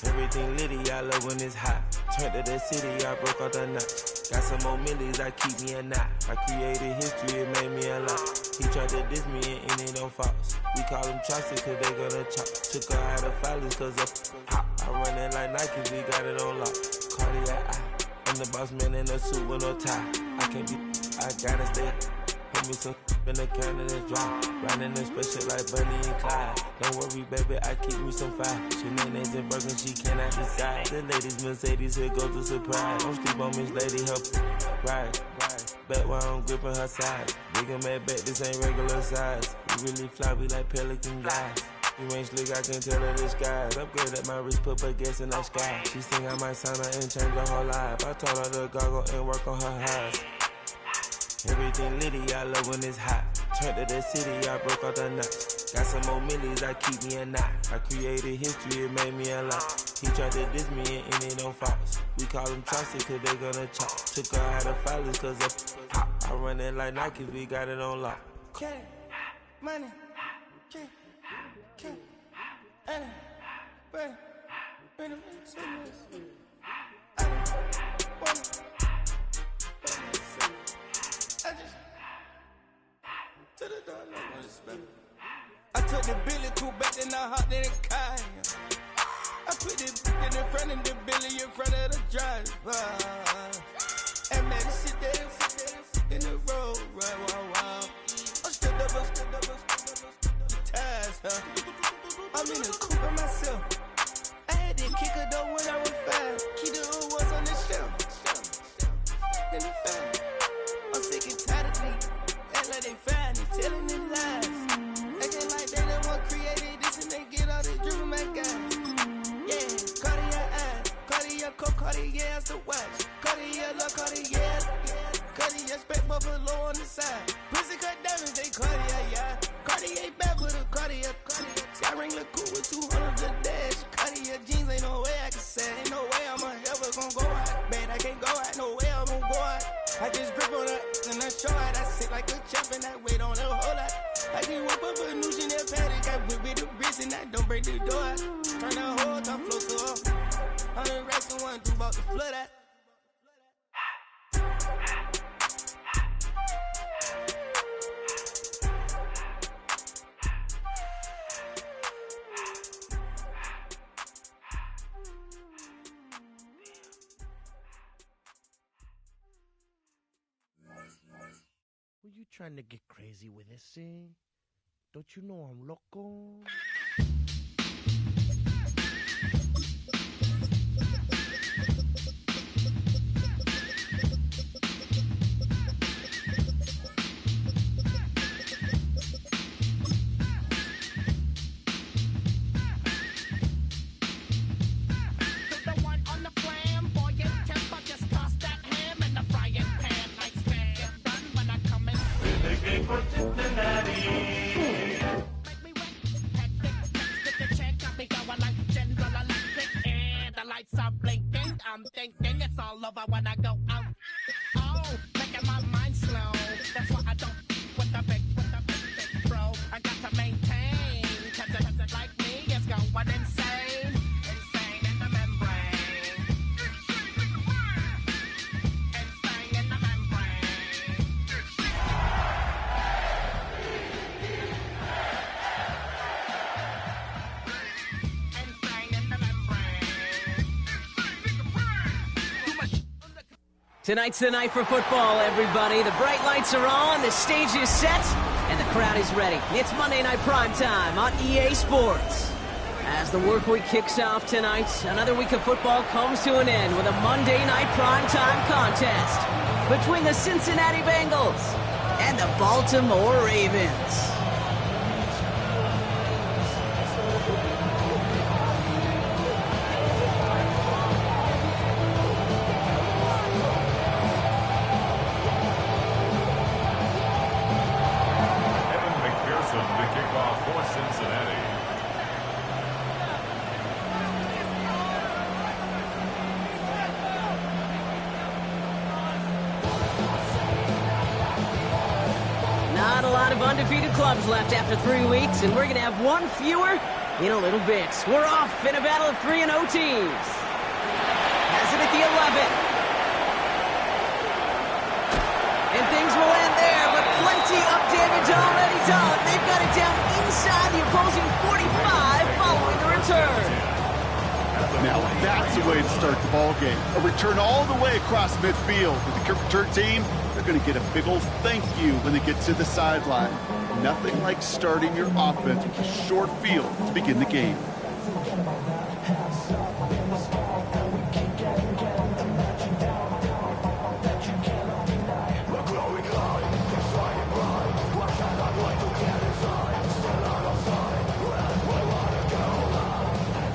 Everything litty, I love when it's hot. Turned to the city, I broke out the knot. Got some more millies that keep me a knot. I created history, it made me a lot. He tried to diss me and it don't false. We call them chopsticks cause they gonna chop. Took her out of filers cause of hop. I run it like Nike, we got it on lock. Cardiac eye. I'm the boss man in a suit with no tie. I can't be, I gotta stay. Put me some in the can and it's dry. Riding this special like Bunny and Clyde. Don't worry, baby, I keep me some fire. Shenanigans and Birkin, she cannot decide. The ladies Mercedes, here goes the surprise. Don't sleep on Miss Lady, help ride. Bet while I'm gripping her side. Big and mad bet, this ain't regular size. We really fly, we like Pelican guys. You ain't slick, I can tell her the skies. Upgrade at my wrist, put baguettes in the sky. She think I might sign her and change her whole life. I told her to goggle and work on her highs. Everything litty, I love when it's hot. Turned to the city, I broke out the knot. Got some more millies, I keep me a knot. I created history, it made me a lot. He tried to diss me and it don't false. We call them chopsticks cause they gonna chop. Took her out of filers cause of hop. I run it like Nike, we got it on lock. Okay, money, okay, money, bring it to me. I took the Billy cool back and I hopped in the car. I put the in front of the Billy in front of the driver. And man, sit there in the road, right, wow. I'm still double, ties, huh? I'm in the coupe by myself. I had to kick her though when I was 5. Keep the old ones on the shelf. Let me find. I'm sick and tired of me. Act like they find it, telling them lies. Acting like they the one created this and they get all this driven my guys. Yeah, Cartier eyes, Cartier coat, Cartier ass to watch. Cartier love, Cartier, Cartier spec buffalo on the side. Pussy cut diamonds, they Cartier, yeah. Cartier back with a Cartier. Sky ring look cool with 200 the dash. Cartier jeans, ain't no way I can say. Ain't no way I'm ever gonna go out. Man, I can't go out, no way I'm gonna go out. I just grip on her and I show out. I sit like a champ and I wait on her whole lot. I can whip up a new Chanel paddock. I whip with the wrist and I don't break the door out. Turn the whole top flow to her. 100 racks and one, 2 about to flood out. Were you trying to get crazy with this thing? Don't you know I'm loco? I'm thinking it's all over when I go out. Oh, making my mind slow. That's why I don't with the big bro. I got to maintain. Cause it like me is going insane. Insane in the membrane. Insane in the membrane. Insane in the membrane. Tonight's the night for football, everybody. The bright lights are on, the stage is set, and the crowd is ready. It's Monday Night Primetime on EA Sports. As the work week kicks off tonight, another week of football comes to an end with a Monday Night Primetime contest between the Cincinnati Bengals and the Baltimore Ravens. Not a lot of undefeated clubs left after 3 weeks, and we're going to have one fewer in a little bit. We're off in a battle of 3-0 teams. Has it at the 11. And things will end there, but plenty of damage already done. They've got it down inside the opposing 45 following the return. Now that's the way to start the ball game. A return all the way across midfield. With the kick return team, they're going to get a big old thank you when they get to the sideline. Nothing like starting your offense with a short field to begin the game.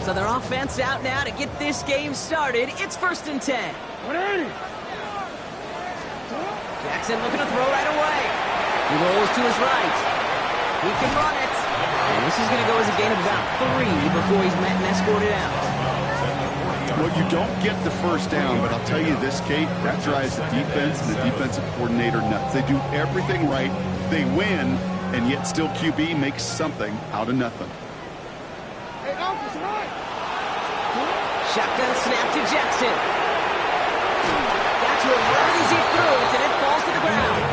So their offense out now to get this game started. It's 1st and 10. Jackson looking to throw right away. He rolls to his right. He can run it. And this is going to go as a gain of about 3 before he's met and escorted out. Well, you don't get the first down, but I'll tell you this, Kate, that drives the defense and the defensive coordinator nuts. They do everything right. They win, and yet still QB makes something out of nothing. Shotgun snap to Jackson. Got to him right as he threw it, and it falls to the ground.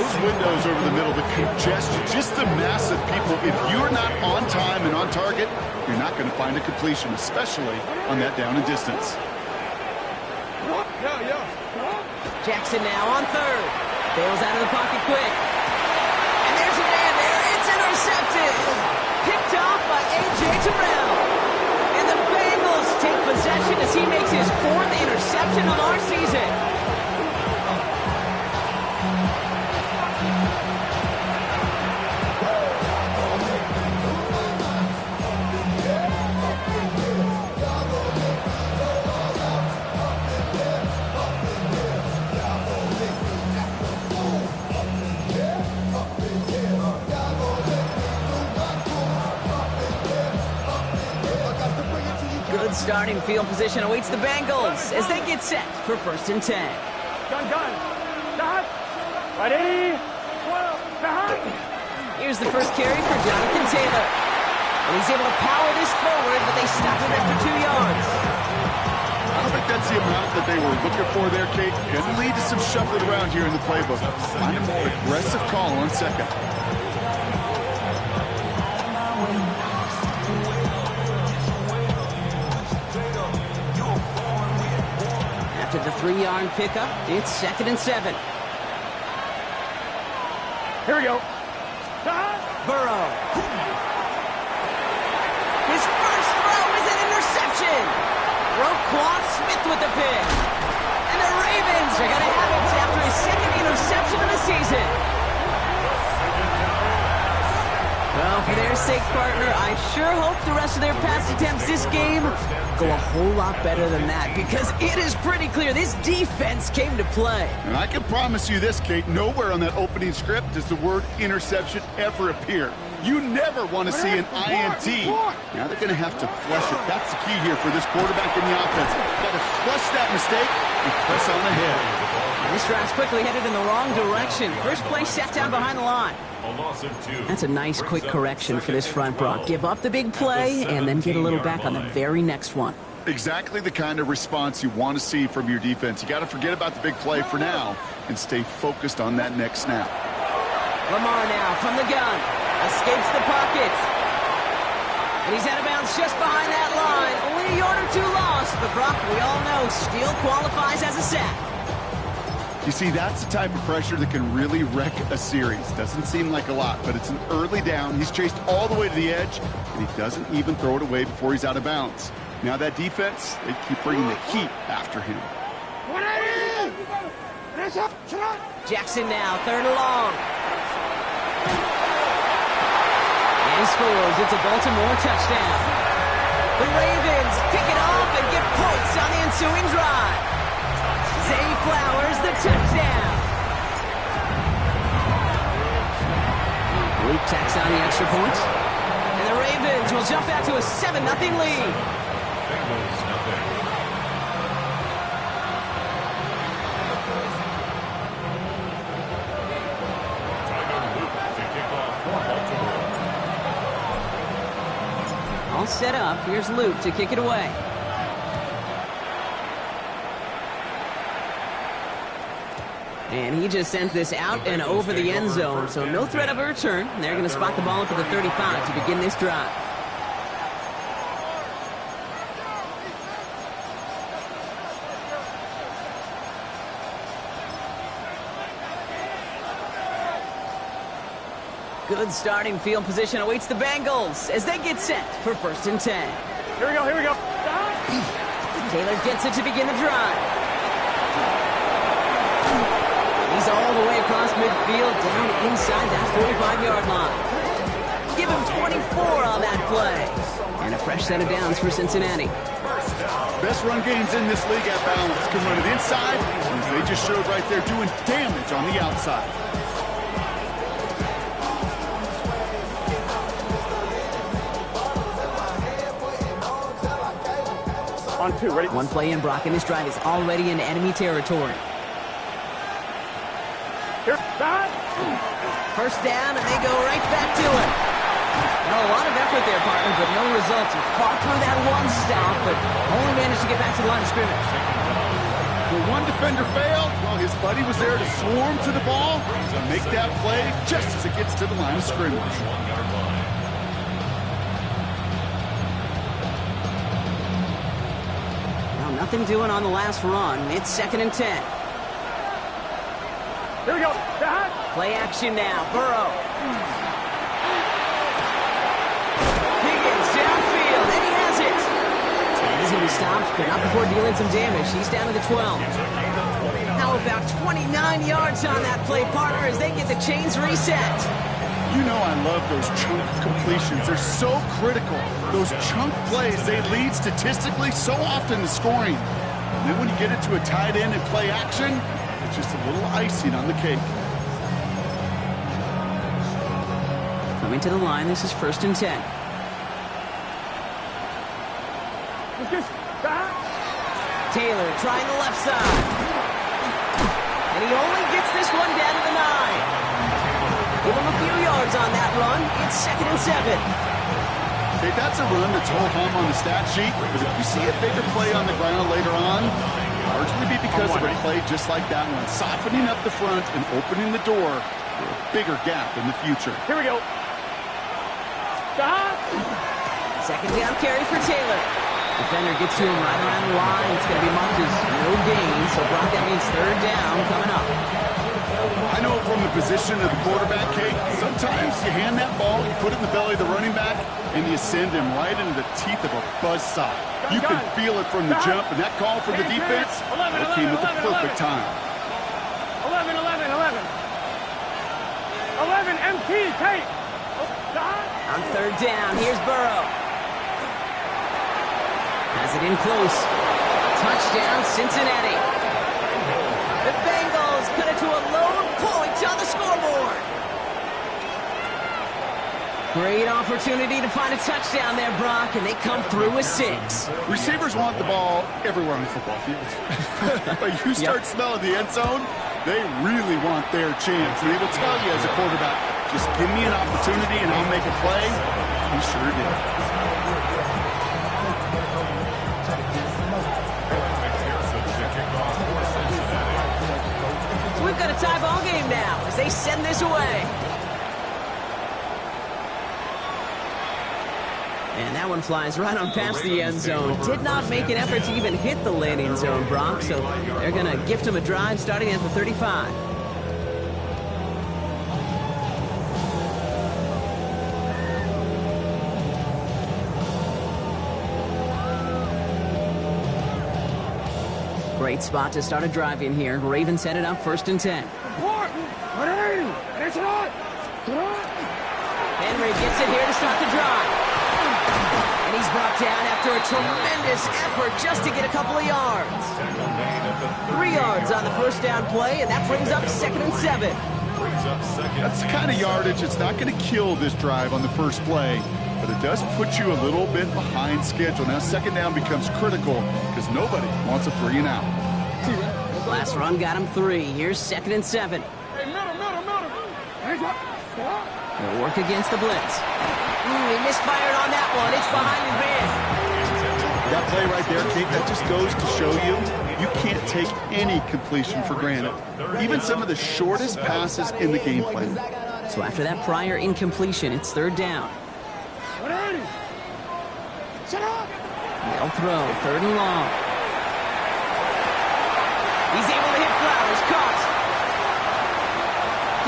Those windows over the middle, the congestion, just the mass of people. If you're not on time and on target, you're not going to find a completion, especially on that down and distance. Jackson now on 3rd. Bails out of the pocket quick. And there's a man there. It's intercepted. Picked off by A.J. Terrell. And the Bengals take possession as he makes his 4th interception of our season. Good starting field position awaits the Bengals as they get set for 1st and 10. Gun. Stop. Ready. Here's the first carry for Jonathan Taylor. And he's able to power this forward, but they stop him after 2 yards. I don't think that's the amount that they were looking for there, Kate. Can lead to some shuffling around here in the playbook. Find a more aggressive call on 2nd. After the 3-yard pickup, it's 2nd and 7. Here we go. Burrow. His first throw is an interception. Roquan Smith with the pick. And the Ravens are going to have it after his 2nd interception of the season. Well, for their sake, partner, I sure hope the rest of their pass attempts this game go a whole lot better than that, because it is pretty clear this defense came to play. And I can promise you this, Kate, nowhere on that opening script does the word interception ever appear. You never want to see an INT. Now they're going to have to flush it. That's the key here for this quarterback in the offense. Got to flush that mistake and press on ahead. This drive's quickly headed in the wrong direction. First play sat down behind the line. That's a nice quick correction for this front, Brock. Give up the big play and then get a little back on the very next one. Exactly the kind of response you want to see from your defense. You got to forget about the big play for now and stay focused on that next snap. Lamar now from the gun. Escapes the pocket. And he's out of bounds just behind that line. Only a yard or 2 lost, but Brock, we all know, still qualifies as a sack. You see, that's the type of pressure that can really wreck a series. Doesn't seem like a lot, but it's an early down. He's chased all the way to the edge, and he doesn't even throw it away before he's out of bounds. Now that defense, they keep bringing the heat after him. Jackson now, 3rd and long. And he scores. It's a Baltimore touchdown. The Ravens pick it off and get points on the ensuing drive. Zay Flowers, the touchdown. Luke tacks on the extra point. And the Ravens will jump out to a 7-0 lead. set up. Here's Luke to kick it away. And he just sends this out and over the end zone, so no threat of a return. They're going to spot the ball at the 35 to begin this drive. Good starting field position awaits the Bengals as they get set for 1st and 10. Here we go, here we go. Taylor gets it to begin the drive. He's all the way across midfield, down inside that 45-yard line. Give him 24 on that play. And a fresh set of downs for Cincinnati. Best run games in this league at balance. Can run it inside, as they just showed right there, doing damage on the outside. On 2, ready? One play in, Brock, and this drive is already in enemy territory. Here, stop. 1st down, and they go right back to it. Well, a lot of effort there, partner, but no results. He fought through that one stop, but only managed to get back to the line of scrimmage. The one defender failed. Well, his buddy was there to swarm to the ball and make that play just as it gets to the line of scrimmage. Nothing doing on the last run. It's 2nd and 10. Here we go. Play action now. Burrow. Higgins downfield, and he has it. And he's going to be stopped, but not before dealing some damage. He's down to the 12. How about 29 yards on that play, partner, as they get the chains reset. You know I love those chunk completions. They're so critical. Those chunk plays, they lead statistically so often to scoring. And then when you get it to a tight end and play action, it's just a little icing on the cake. Coming to the line, this is 1st and 10. Taylor trying the left side. And he only gets this one down to the 9. Give him a few yards on that run. It's 2nd and 7. Okay, that's a run that's ho-hum on the stat sheet, but if you see a bigger play on the ground later on, largely be because of a play just like that one, softening up the front and opening the door for a bigger gap in the future. Here we go. Stop. 2nd down carry for Taylor. Defender gets to him right around the line. It's going to be marked as no gain, so Brock, that means 3rd down coming up. I know from the position of the quarterback, Kate, sometimes you hand that ball, you put it in the belly of the running back, and you send him right into the teeth of a buzzsaw. You can feel it from the jump, and that call from the defense, that came at the perfect time. 11, MT, Kate. On 3rd down, here's Burrow. Has it in close. Touchdown, Cincinnati. The Bengals cut it to a lone point on the scoreboard. Great opportunity to find a touchdown there, Brock, and they come through with 6. Receivers want the ball everywhere on the football field. But you start smelling the end zone, they really want their chance. And they will tell you as a quarterback, just give me an opportunity and I'll make a play. He sure did. So we've got a tie ball game now as they send this away. And that one flies right on past the end zone. Did not make an effort to even hit the landing zone, Brock, so they're going to gift him a drive starting at the 35. Great spot to start a drive in here. Ravens set it up 1st and 10. Henry gets it here to start the drive. And he's brought down after a tremendous effort just to get a couple of yards. 3 yards on the 1st down play, and that brings up 2nd and 7. That's the kind of yardage that's not going to kill this drive on the first play, but it does put you a little bit behind schedule. Now 2nd down becomes critical because nobody wants a 3 and out. Last run got him 3. Here's 2nd and 7. They'll work against the blitz. He misfired on that one. It's behind his man. That play right there, Kate, that just goes to show you, you can't take any completion for granted. Even some of the shortest passes in the game plan. So after that prior incompletion, it's third down. They'll throw, third and long. He's able to hit Flowers, caught.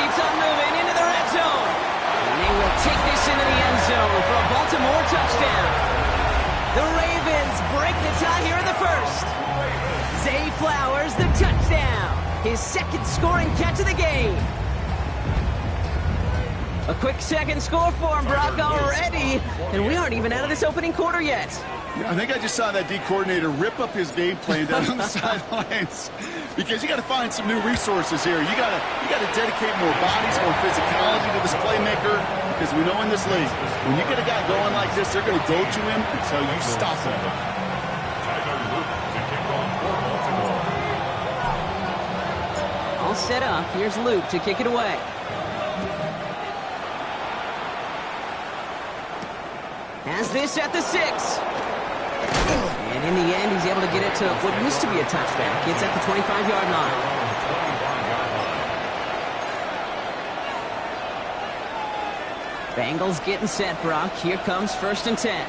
Keeps on moving into the red zone. And they will take this into the end zone for a Baltimore touchdown. The Ravens break the tie here in the first. Zay Flowers, the touchdown. His second scoring catch of the game. A quick second score for him, Brock, already. And we aren't even out of this opening quarter yet. Yeah, I think I just saw that D coordinator rip up his game plan down on the sidelines, because you got to find some new resources here. You got to dedicate more bodies, more physicality to this playmaker, because we know in this league, when you get a guy going like this, they're going to go to him until you stop him. All set up. Here's Luke to kick it away. Has this at the 6. And in the end, he's able to get it to what used to be a touchback. It's at the 25-yard line. Bengals getting set, Brock. Here comes 1st and 10.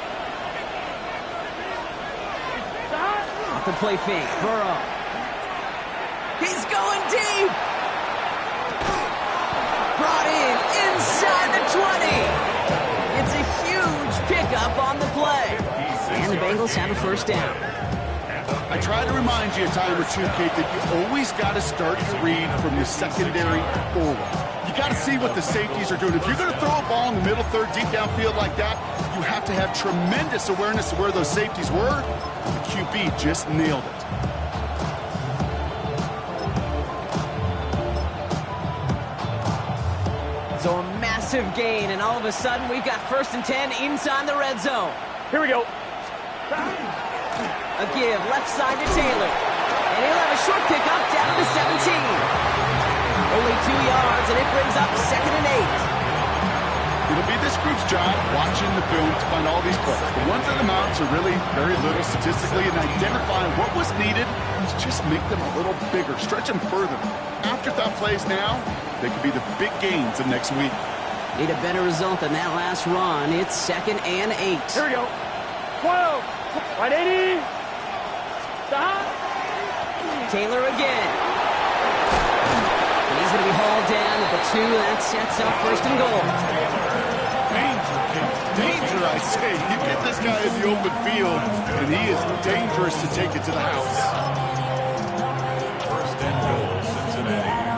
Off the play fake. Burrow. He's going deep. Brought in inside the 20. It's a huge pickup on the play. And the Bengals have a first down. I try to remind you a time or two, Kate, that you always got to start your read from the secondary forward. You got to see what the safeties are doing. If you're going to throw a ball in the middle third, deep downfield like that, you have to have tremendous awareness of where those safeties were. The QB just nailed it. So a massive gain, and all of a sudden we've got 1st and 10 inside the red zone. Here we go. A give left side to Taylor. And he'll have a short pickup down to the 17. Only 2 yards, and it brings up 2nd and 8. It'll be this group's job watching the film to find all these plays. The ones that amount to really very little statistically, and identify what was needed to just make them a little bigger, stretch them further. Afterthought plays now, they could be the big gains of next week. Need a better result than that last run. It's 2nd and 8. Here we go. 12. Right 80. Stop. Taylor again. And he's going to be hauled down at the 2. That sets up 1st and goal. Danger, Kate. Danger, I say. You get this guy in the open field, and he is dangerous to take it to the house. 1st and goal, Cincinnati.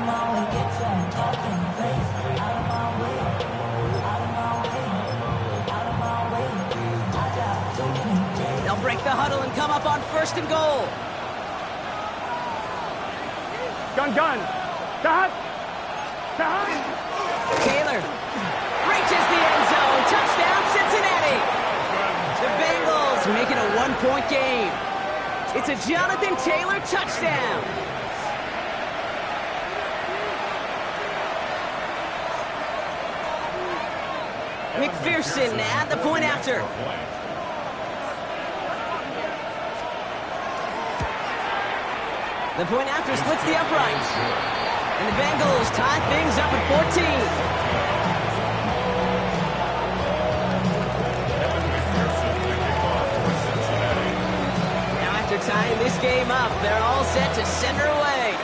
They'll break the huddle and come up on 1st and goal. Gun. Stop. Stop. Taylor reaches the end zone. Touchdown, Cincinnati. The Bengals make it a 1-point game. It's a Jonathan Taylor touchdown. McPherson at the point after. The point after splits the uprights. And the Bengals tie things up at 14. Now after tying this game up, they're all set to send her away.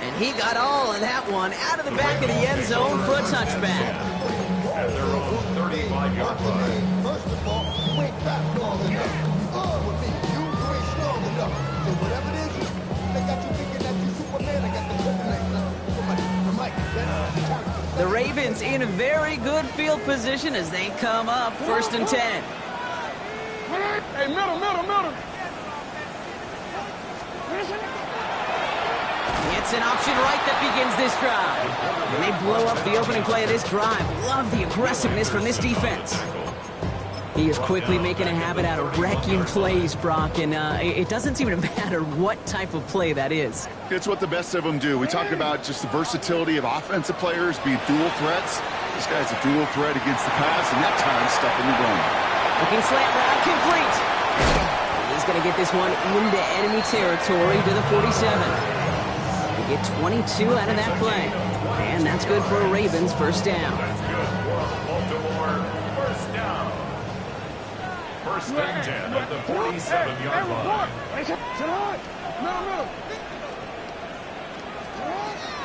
And he got all of that one out of the back of the end zone for a touchback. At their own 35-yard line. First of all, you ain't fast long enough. With me, you ain't strong enough. So whatever it is, they got you thinking that you Superman. I got the kryptonite. The Ravens in a very good field position as they come up 1st and 10. Hey, middle. It's an option right that begins this drive. And they blow up the opening play of this drive. Love the aggressiveness from this defense. He is quickly making a habit out of wrecking plays, Brock, and it doesn't seem to matter what type of play that is. It's what the best of them do. We talk about just the versatility of offensive players being dual threats. This guy's a dual threat against the pass, and that time stuffing the run. Looking slant route complete. He's going to get this one into enemy territory to the 47. They get 22 out of that play. And that's good for a Ravens first down. That's good for Baltimore. First down. First and 10 at the 47-yard line.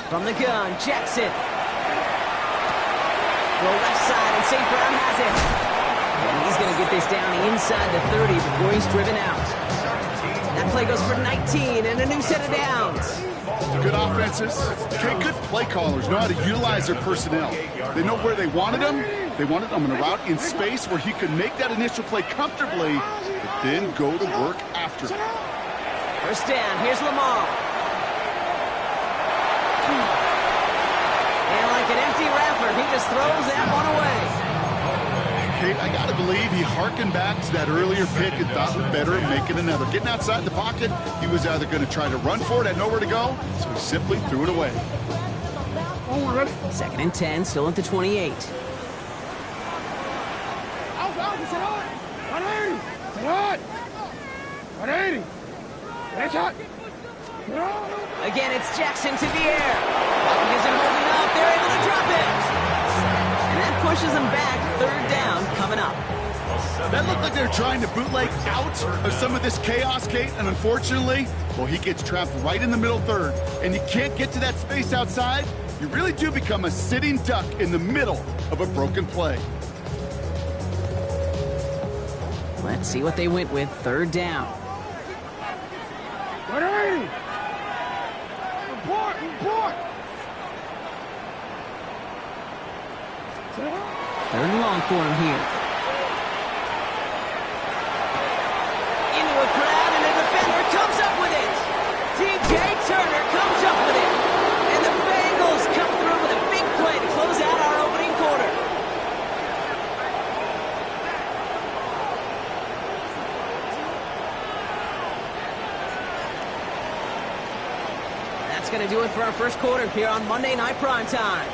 From the gun, Jackson. Roll left side, and St. Brown has it. And he's going to get this down inside the 30 before he's driven out. That play goes for 19 and a new set of downs. Good offenses. Okay, good play callers know how to utilize their personnel. They know where they wanted them. They wanted them in a route in space where he could make that initial play comfortably, but then go to work after. First down, here's Lamar. And like an empty wrapper, he just throws that one away. Kate, I got to believe he harkened back to that earlier pick and thought we're better at making another. Getting outside the pocket, he was either going to try to run for it, had nowhere to go, so he simply threw it away. Second and 10, still at the 28. Again, it's Jackson to the air. He isn't holding up. They're able to drop it. And that pushes them back. Third down coming up. That looked like they were trying to bootleg out of some of this chaos, Kate, and unfortunately, well, he gets trapped right in the middle third, and you can't get to that space outside. You really do become a sitting duck in the middle of a broken play. Let's see what they went with. Third down. Third and long for him here. Into a crowd, and the defender comes up with it. DJ Turner comes up with it. And the Bengals come through with a big play to close out our opening quarter. That's going to do it for our first quarter here on Monday Night Primetime.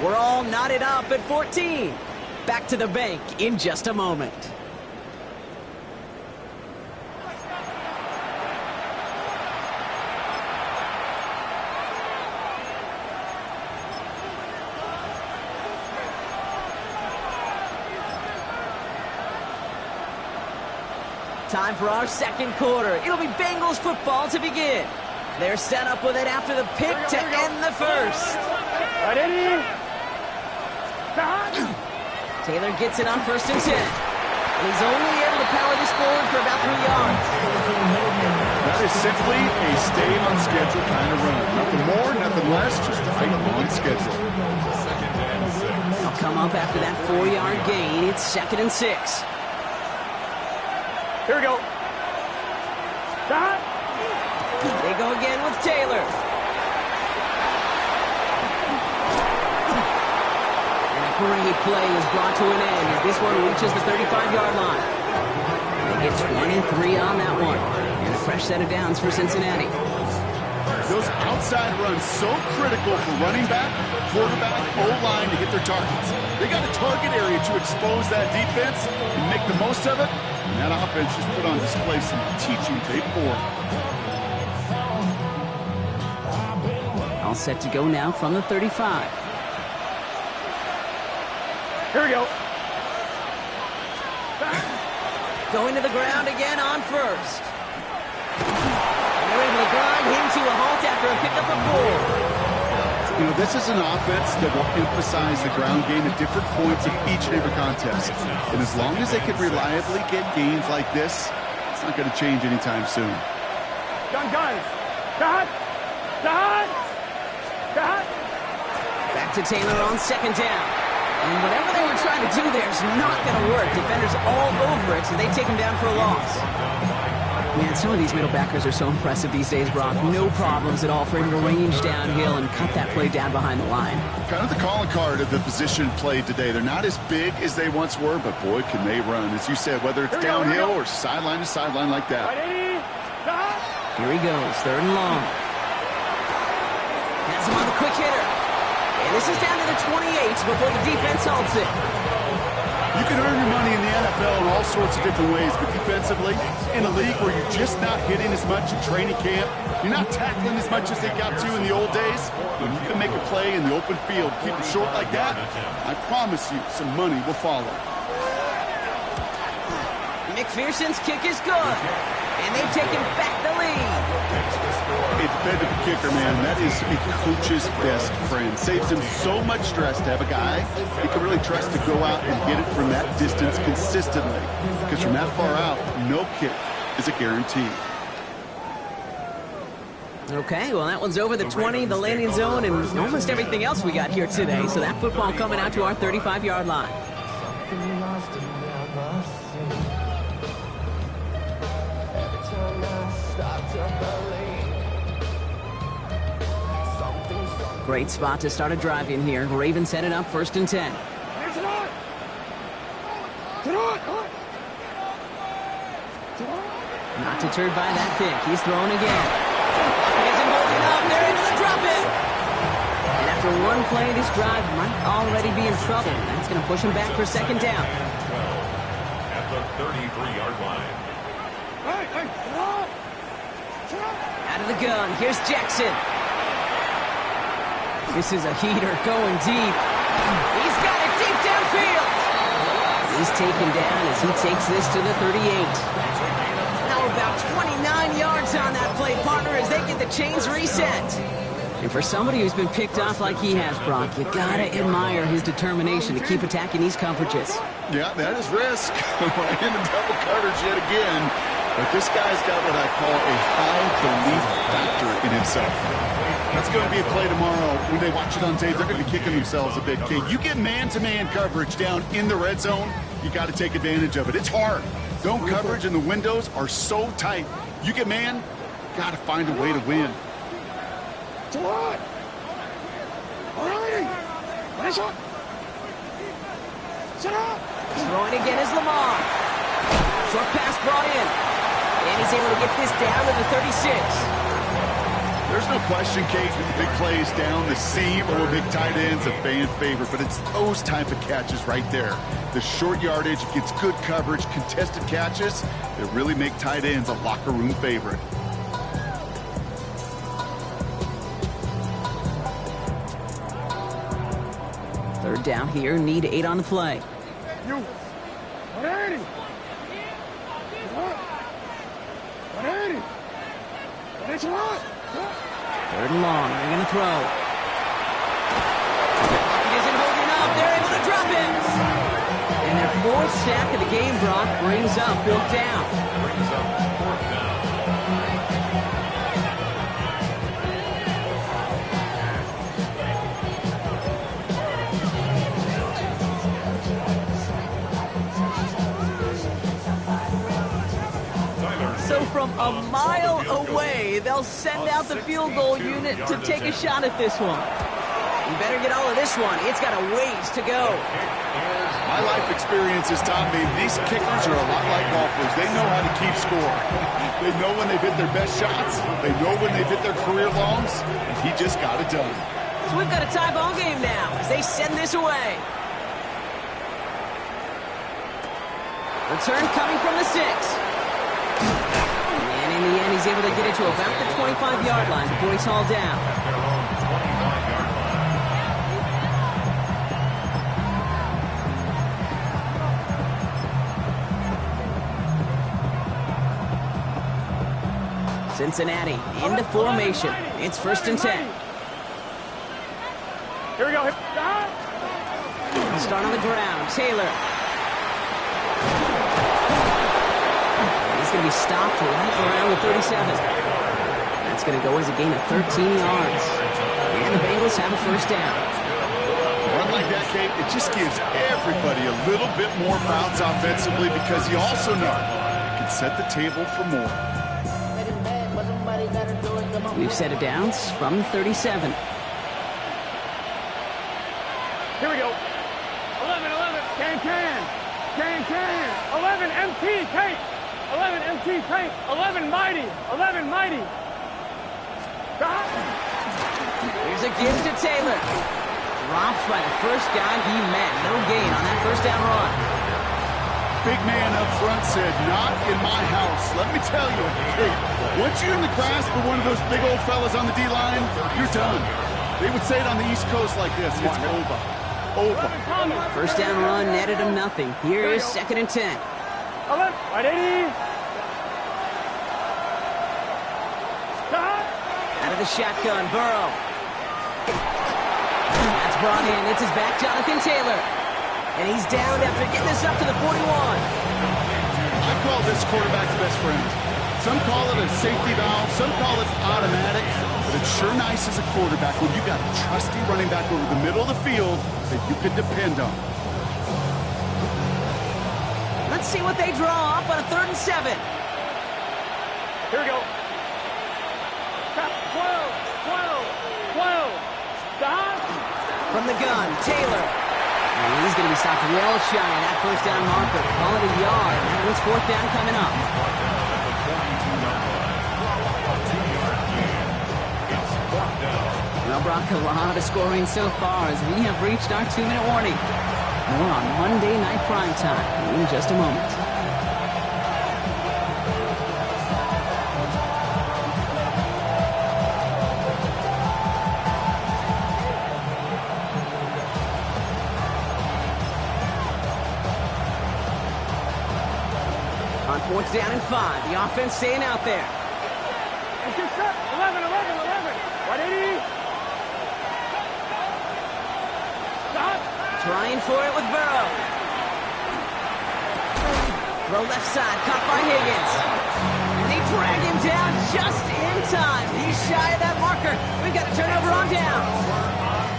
We're all knotted up at 14. Back to the bank in just a moment. Time for our second quarter. It'll be Bengals football to begin. They're set up with it after the pick to end the first. Taylor gets it on first and 10. And he's only able to power this forward for about 3 yards. That is simply a stay on schedule kind of run. Nothing more, nothing less, just right on schedule. They'll come up after that 4-yard gain. It's second and 6. Here we go. They go again with Taylor. And a great play is brought to an end as this one reaches the 35-yard line. They get 23 on that one. And a fresh set of downs for Cincinnati. Those outside runs so critical for running back, quarterback, O-line to hit their targets. They got a target area to expose that defense and make the most of it. And that offense just put on display some teaching tape for it. All set to go now from the 35. Here we go. Going to the ground again on first. And they're able to grind him to a halt after a pickup of 4. You know, this is an offense that will emphasize the ground game at different points of each and every contest. And as long as they can reliably get gains like this, it's not going to change anytime soon. Gun. Back to Taylor on second down. And whatever they were trying to do there is not going to work. Defenders all over it, so they take him down for a loss. Man, some of these middle backers are so impressive these days, Brock. No problems at all for him to range downhill and cut that play down behind the line. Kind of the calling card of the position played today. They're not as big as they once were, but boy, can they run. As you said, whether it's downhill or sideline to sideline like that. Here he goes, 3rd and long. Has him on the quick hitter. And this is down to the 28 before the defense halts it. You can earn your money in the NFL in all sorts of different ways, but defensively, in a league where you're just not hitting as much in training camp, you're not tackling as much as they got to in the old days, when you can make a play in the open field, keep it short like that, I promise you some money will follow. McPherson's kick is good, and they've taken back the lead. A dependable kicker, man, that is a coach's best friend. Saves him so much stress to have a guy he can really trust to go out and hit it from that distance consistently. Because from that far out, no kick is a guarantee. Okay, well, that one's over the 20, the landing zone, and almost everything else we got here today. So that football coming out to our 35-yard line. Great spot to start a drive in here. Ravens set it up 1st and 10. Not deterred by that pick. He's throwing again. He isn't holding up. They're able to drop it. And after one play, this drive might already be in trouble. That's going to push him back for 2nd down. At the 33-yard line. Out of the gun. Here's Jackson. This is a heater going deep. He's got it deep downfield. He's taken down as he takes this to the 38. Now about 29 yards on that play, partner, as they get the chains reset. And for somebody who's been picked off like he has, Brock, you gotta admire his determination to keep attacking these coverages. Yeah, that is risk. In the double coverage yet again. But this guy's got what I call a high belief factor in himself. That's going to be a play tomorrow. When they watch it on tape, they're going to be kicking themselves a bit. Okay, you get man-to-man coverage down in the red zone, you got to take advantage of it. It's hard. Zone coverage and the windows are so tight. You get man, got to find a way to win. All right. Throwing again is Lamar. Short pass brought in. And he's able to get this down to the 36. There's no question, Kate, that the big plays down the seam or big tight ends a fan favorite, but it's those type of catches right there. The short yardage gets good coverage, contested catches that really make tight ends a locker room favorite. Third down here, need 8 on the play. Third and long, they're going to throw. He isn't holding up, they're able to drop it. And their 4th sack of the game, Brock, brings up 4th down. Brings up 4th down. So from a mile away, they'll send out the field goal unit to take a shot at this one. You better get all of this one. It's got a ways to go. My life experience has taught me these kickers are a lot like golfers. They know how to keep score. They know when they've hit their best shots. They know when they've hit their career longs. And he just got it done. So we've got a tie ball game now as they send this away. Return coming from the 6. And in the end, he's able to get it to about the 25-yard line before he's hauled down. Cincinnati into formation. It's 1st and 10. Here we go. Start on the ground. Taylor. He's going to be stopped right around the 37. That's going to go as a gain of 13 yards. And the Bengals have a 1st down. Run like that, Kate, it just gives everybody a little bit more bounce offensively because you also know can set the table for more. We've set it down from 37. Here we go. 11, 11. Can. 11, MT, tank. 11, MT, tank. 11, mighty. 11, mighty. Stop. Here's a gift to Taylor. Dropped by the first guy he met. No gain on that first down run. Big man up front said, not in my house. Let me tell you, hey, once you're in the grasp of one of those big old fellas on the D-line, you're done. They would say it on the East Coast like this, it's over. Over. First down run netted him nothing. Here is 2nd and 10. 11, right 80. Stop. Out of the shotgun, Burrow. That's brought in. It's his back, Jonathan Taylor. And he's down after getting this up to the 41. I call this quarterback's best friend. Some call it a safety valve, some call it automatic, but it's sure nice as a quarterback when you got a trusty running back over the middle of the field that you can depend on. Let's see what they draw up on a 3rd and 7. Here we go. Stop. 12. Stop. From the gun, Taylor. And he's going to be stopped real shy of that first down marker. Call it a yard. That means 4th down coming up. Well, Brock, a lot of scoring so far as we have reached our 2-minute warning. More on Monday Night Primetime in just a moment. On 4th down and 5, the offense staying out there. Let's get set. 11. Right 80. Stop. Trying for it with Burrow. Throw left side, caught by Higgins. And they drag him down just in time. He's shy of that marker. We've got a turnover on down.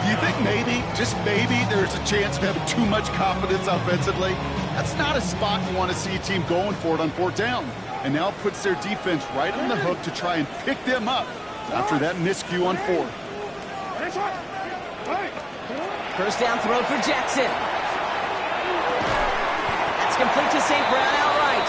Do you think maybe, just maybe, there's a chance of having too much confidence offensively? That's not a spot you want to see a team going for it on 4th down. And now it puts their defense right on the hook to try and pick them up after that miscue on 4th. First down throw for Jackson. That's complete to St. Brown outright.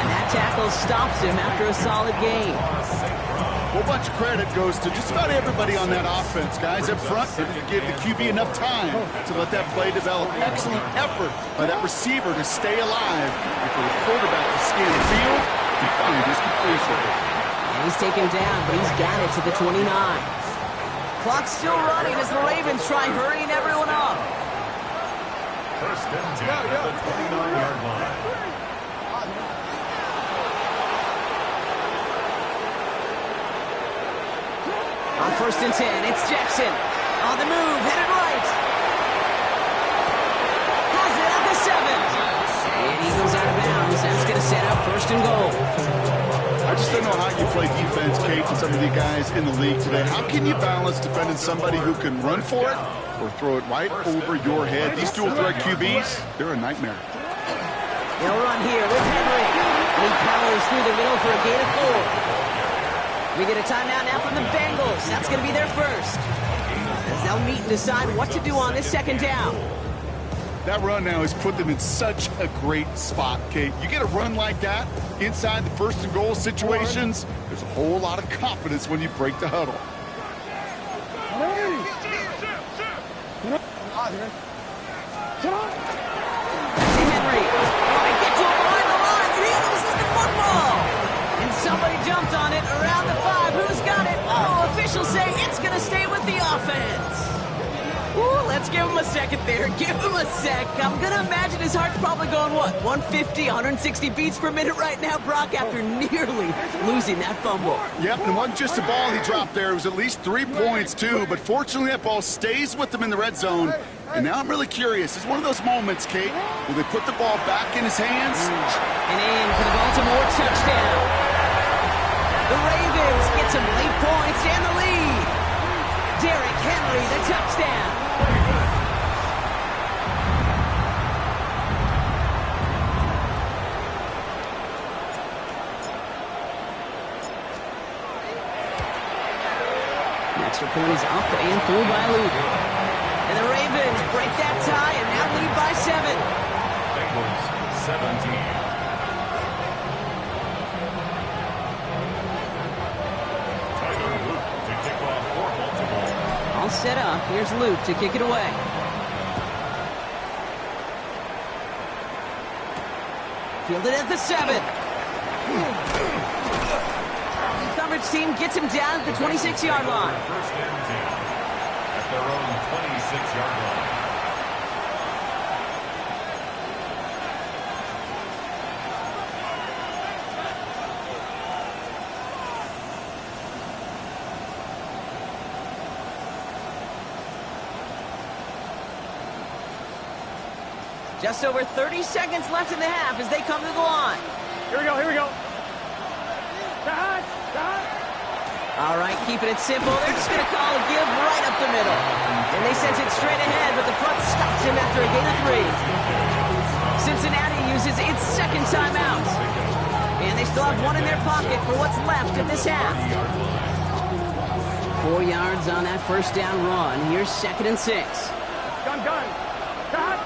And that tackle stops him after a solid gain. A whole bunch of credit goes to just about everybody on that offense. Guys up front, they give the QB enough time to let that play develop. Excellent effort by that receiver to stay alive and for the quarterback to scan the field and find his completion. And he's taken down, but he's got it to the 29. Clock's still running as the Ravens try hurrying everyone up. First and 10 at the 29-yard line. On 1st and 10, it's Jackson. On the move, headed right. Has it at the 7. And he goes out of bounds. That's going to set up 1st and goal. I just don't know how you play defense, Kate, with some of the guys in the league today. How can you balance defending somebody who can run for it or throw it right over your head? These dual threat QBs, they're a nightmare. They'll run here with Henry. And he powers through the middle for a gain of 4. We get a timeout now from the Bengals. That's going to be their first. As they'll meet and decide what to do on this 2nd down. That run now has put them in such a great spot, Kate. You get a run like that inside the 1st and goal situations, there's a whole lot of confidence when you break the huddle. That's Henry. Oh, they get to him behind the line, and he loses the football. And somebody jumped on it around the 5. Who's got it? Oh, officials say it's going to stay with the offense. Ooh, let's give him a second there. Give him a sec. I'm going to imagine his heart's probably going, what, 150, 160 beats per minute right now, Brock, after nearly losing that fumble. Yep, and it wasn't just a ball he dropped there. It was at least 3 points, too. But fortunately, that ball stays with him in the red zone. And now I'm really curious. It's one of those moments, Kate. Will they put the ball back in his hands? And in for the Baltimore touchdown. The Ravens get some late points and the lead. Derrick Henry, the touchdown. extra point is up and through by Luke. And the Ravens break that tie and now lead by 7. Bengals 17. All set up. Here's Luke to kick it away. Fielded at the 7. The coverage team gets him down at the 26-yard line. First and 10 at their own 26-yard line. Just over 30 seconds left in the half as they come to the line. Here we go, here we go. All right, keeping it simple. They're just going to call a give right up the middle. And they send it straight ahead, but the front stops him after a gain of 3. Cincinnati uses its second timeout. And they still have one in their pocket for what's left of this half. 4 yards on that first down run. Here's 2nd and 6. Gun. Stop.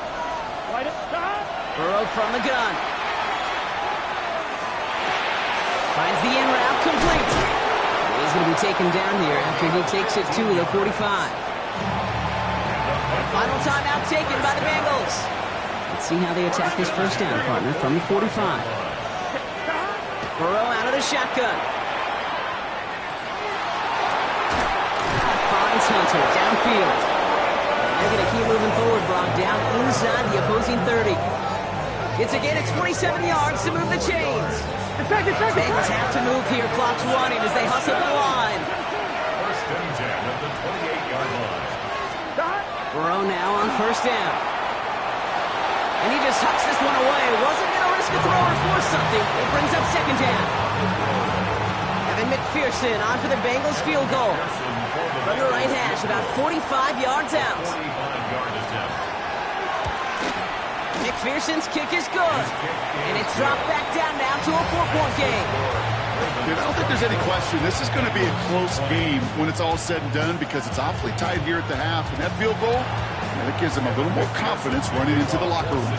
Light it. Stop. Burrow from the gun. Finds the in route complete. He's going to be taken down here after he takes it to the 45. Final timeout taken by the Bengals. Let's see how they attack this first down, partner, from the 45. Burrow out of the shotgun. Finds Hunter downfield. They're going to keep moving forward, Brock, down inside the opposing 30. It's a gain of 27 yards to move the chains. Bengals have to move here, clock's running as they hustle the line. First and 10 at the 28-yard line. Burrow now on first down. And he just hucks this one away. Wasn't going to risk a throw or force something. It brings up second down. Evan McPherson on for the Bengals field goal. From the right hash, about 45 yards out. 45-yard attempt. McPherson's kick is good. And it's dropped back down now to a 4-point game. Dude, I don't think there's any question. This is going to be a close game when it's all said and done because it's awfully tight here at the half. And that field goal, that gives them a little more confidence running into the locker room.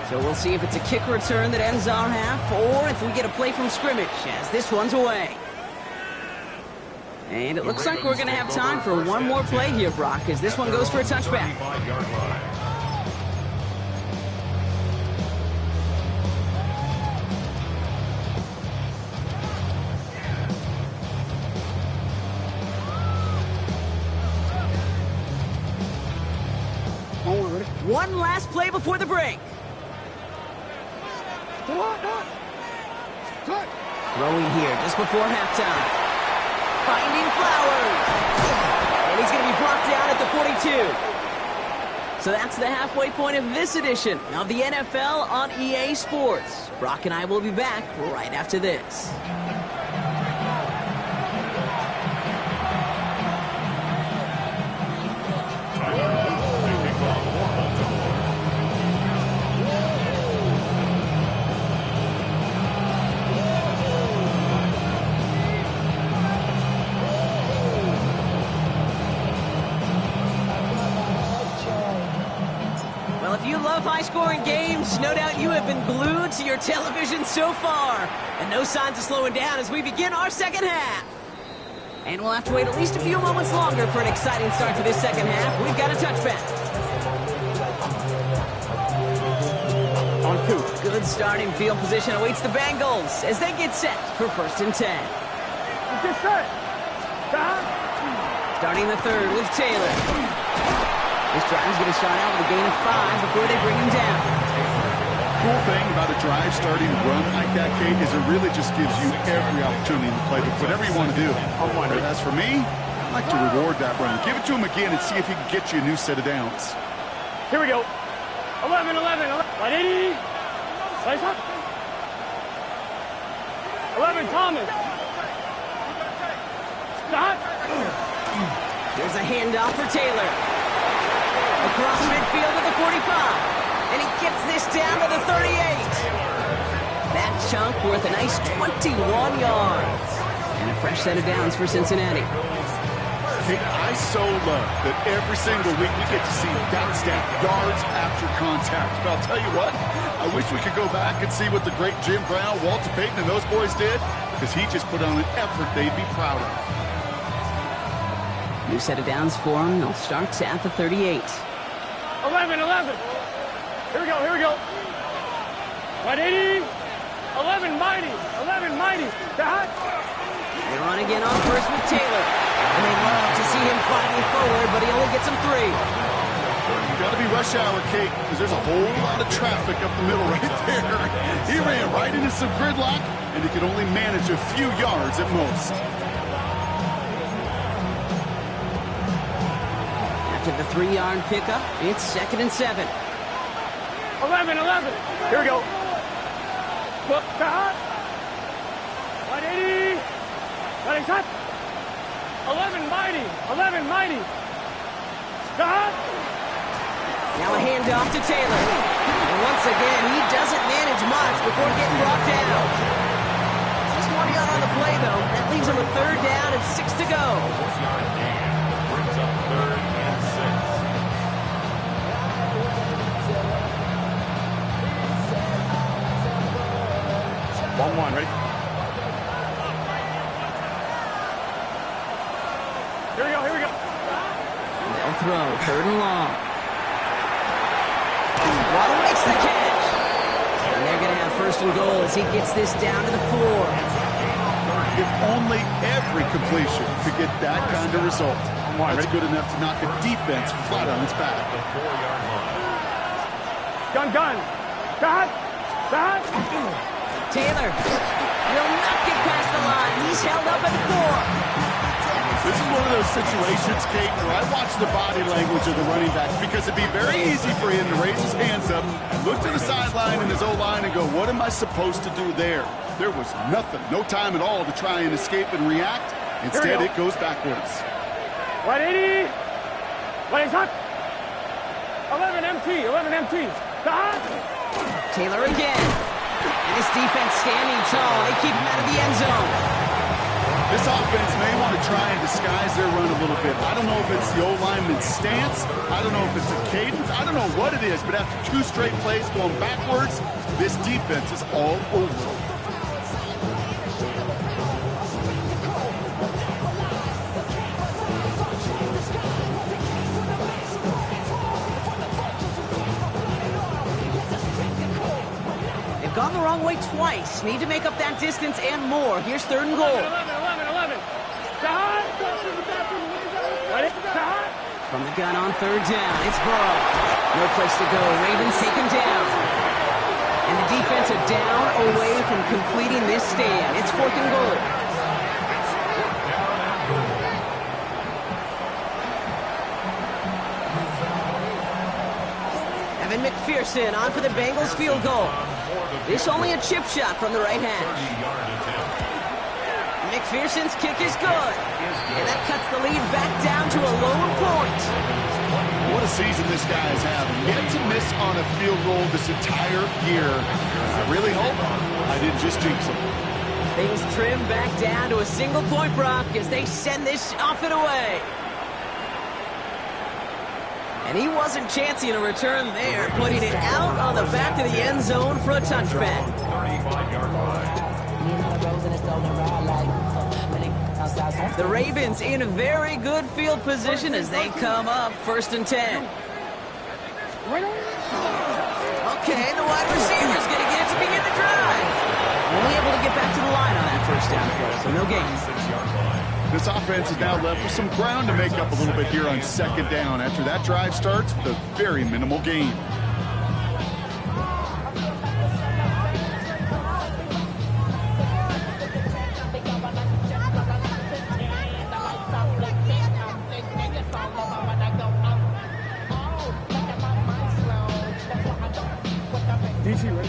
So we'll see if it's a kick return that ends our half or if we get a play from scrimmage as this one's away. And it looks like we're going to have time for one more play here, Brock, as this one goes for a touchback. One last play before the break. Throwing here just before halftime. Finding Flowers. And he's going to be brought down at the 42. So that's the halfway point of this edition of the NFL on EA Sports. Brock and I will be back right after this. High-scoring games, no doubt you have been glued to your television so far. And no signs of slowing down as we begin our second half. And we'll have to wait at least a few moments longer for an exciting start to this second half. We've got a touchback. On 2. Good starting field position awaits the Bengals as they get set for 1st and 10. Get set. Starting the third with Taylor. This drive is going to start out with a gain of 5 before they bring him down. Cool thing about a drive starting to run like that, Kate, is it really just gives you every opportunity to play whatever you want to do. But as for me, I like to reward that run. Give it to him again and see if he can get you a new set of downs. Here we go. 11. Light 80. Slice up. 11, Thomas. Stop. There's a handoff for Taylor. Across midfield to the 45. And he gets this down to the 38. That chunk worth a nice 21 yards. And a fresh set of downs for Cincinnati. Hey, I so love that every single week we get to see that stat, yards after contact. But I'll tell you what, I wish we could go back and see what the great Jim Brown, Walter Payton, and those boys did, because he just put on an effort they'd be proud of. New set of downs for him. They'll start at the 38. 11. Here we go. 180. 11 mighty. That. They run again on first with Taylor. And they love to see him fighting forward, but he only gets them 3. You got to be rush hour, Kate, because there's a whole lot of traffic up the middle right there. He ran right into some gridlock, and he could only manage a few yards at most. After the 3-yard pickup, it's 2nd and 7. 11. Here we go. Look, that. 180. Running touch. 11 mighty. That. Now a handoff to Taylor. And once again, he doesn't manage much before getting brought down. Just 1 yard on the play, though. That leaves him a 3rd down and 6 to go. Brings up 3rd and 6. 1-1, ready? Here we go. They'll throw 3rd and long. Waddle makes the catch. And they're going to have 1st and goal as he gets this down to the 4. If only every completion could get that kind of result. That's good enough to knock a defense flat on its back. The 4-yard line. Gun. That. Taylor will not get past the line. He's held up at the 4. This is one of those situations, Kate, where I watch the body language of the running backs, because it'd be very easy for him to raise his hands up, look to the sideline in his O-line and go, what am I supposed to do there? There was nothing, no time at all to try and escape and react. Instead, it goes backwards. 180. Running touch. 11 empty. That. Taylor again. And his defense standing tall. They keep him out of the end zone. This offense may want to try and disguise their run a little bit. I don't know if it's the O-lineman's stance. I don't know if it's a cadence. I don't know what it is, but after 2 straight plays going backwards, this defense is all over it. They've gone the wrong way twice. Need to make up that distance and more. Here's 3rd and goal. 11. From the gun on 3rd down, it's Burrow. No place to go. Ravens take him down. And the defense are down away from completing this stand. It's 4th and goal. Evan McPherson on for the Bengals field goal. This only a chip shot from the right hash. McPherson's kick is good. And that cuts the lead back down to a lone point. What a season this guy is having. Yet to miss on a field goal this entire year. I really hope I didn't just jinx him. Things trim back down to a single-point Brock as they send this off and away. And he wasn't chancing a return there, putting it out on the back of the end zone for a touchback. 35-yard line. The Ravens in very good field position as they come up 1st and 10. Okay, the wide receiver's going to get it to begin the drive. Only able to get back to the line on that 1st down play, so no gain. 6-yard line. This offense is now left with some ground to make up a little bit here on 2nd down. After that drive starts with a very minimal gain.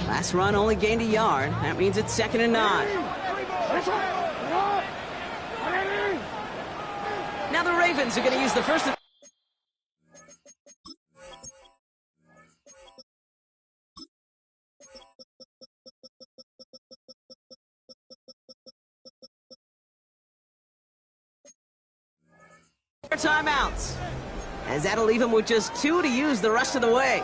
Last run only gained a yard. That means it's 2nd and 9. Now the Ravens are going to use the 1st and timeouts, as that'll leave him with just 2 to use the rest of the way.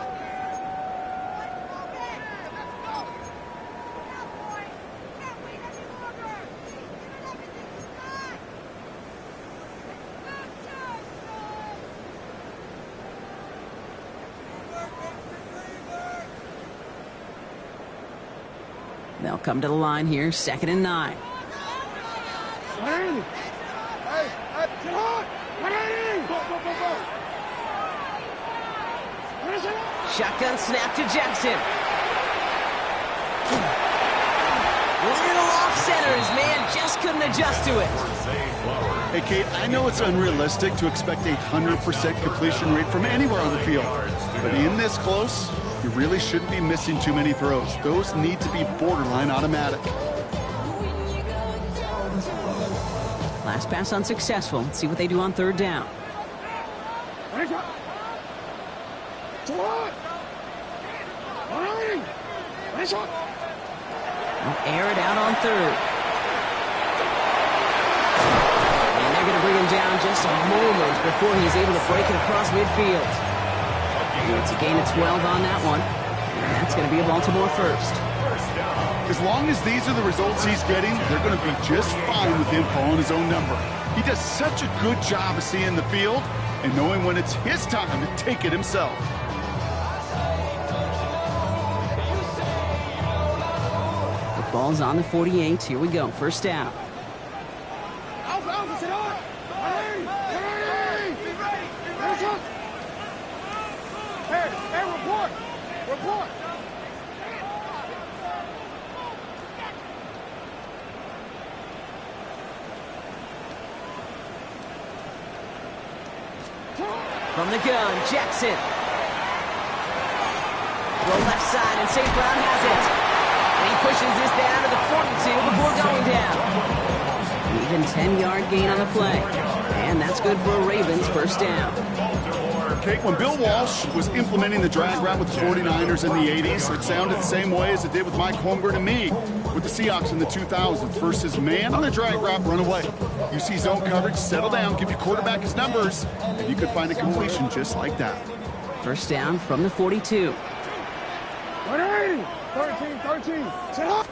They'll come to the line here, 2nd and 9. Shotgun snap to Jackson. Little off center. His man just couldn't adjust to it. Hey, Kate, I know it's unrealistic to expect a 100% completion rate from anywhere on the field. But in this close, you really shouldn't be missing too many throws. Those need to be borderline automatic. Last pass unsuccessful. Let's see what they do on 3rd down. They'll air it out on 3rd. And they're going to bring him down just a moment before he's able to break it across midfield. It's a gain of 12 on that one. And that's going to be a Baltimore first. As long as these are the results he's getting, they're going to be just fine with him calling his own number. He does such a good job of seeing the field and knowing when it's his time to take it himself. The ball's on the 48. Here we go. 1st down. Report. From the gun, Jackson. The left side, and St. Brown has it. And he pushes this down to the 42 before going down. An even 10-yard gain on the play. And that's good for a Ravens 1st down. Kate, when Bill Walsh was implementing the drag route with the 49ers in the 80s, it sounded the same way as it did with Mike Holmgren and me with the Seahawks in the 2000s versus man on a drag route, run away. You see zone coverage, settle down, give your quarterback his numbers, and you could find a completion just like that. 1st down from the 42. 13. Set up.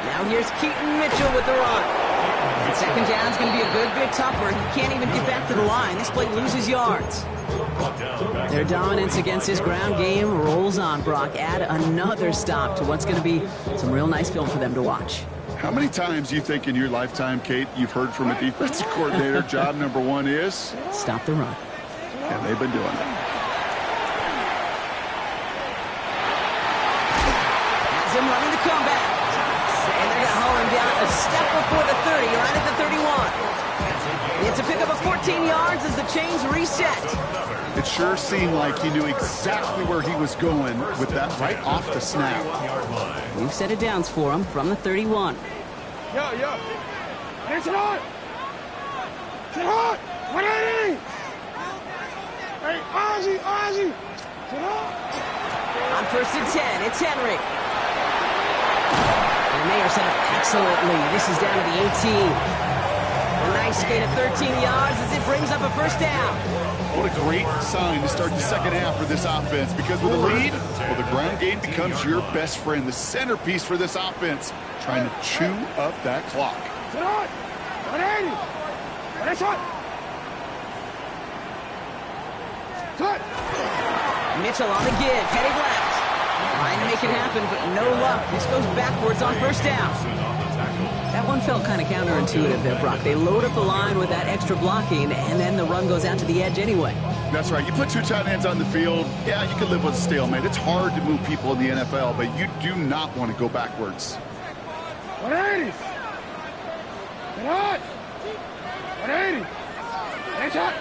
Now here's Keaton Mitchell with the run. And 2nd down's going to be a good bit tougher. He can't even get back to the line. This play loses yards. Their dominance against his ground game rolls on, Brock. Add another stop to what's going to be some real nice film for them to watch. How many times do you think in your lifetime, Kate, you've heard from a defensive coordinator, job number 1 is? Stop the run. And they've been doing it. Has him running the comeback. And they're going to haul him down a step before the 30, right at the 31. It's a pickup of 14 yards as the chains reset. It sure seemed like he knew exactly where he was going with that right off the snap. We've set it downs for him from the 31. Yo. It's hot. 180. Hey, Ozzy. On 1st and 10, it's Henry. And they are set up excellently. This is down to the 18. A nice gain of 13 yards as it brings up a 1st down. What a great sign to start the 2nd half for this offense, because with a lead, well, the ground game becomes your best friend, the centerpiece for this offense, trying to chew up that clock. 180. Mitchell on the give, heading left. Trying to make it happen, but no luck. This goes backwards on 1st down. That one felt kind of counterintuitive there, Brock. They load up the line with that extra blocking, and then the run goes out to the edge anyway. That's right. You put 2 tight ends on the field, yeah, you can live with a stalemate. It's hard to move people in the NFL, but you do not want to go backwards. 180. Get on. 180. Hands up.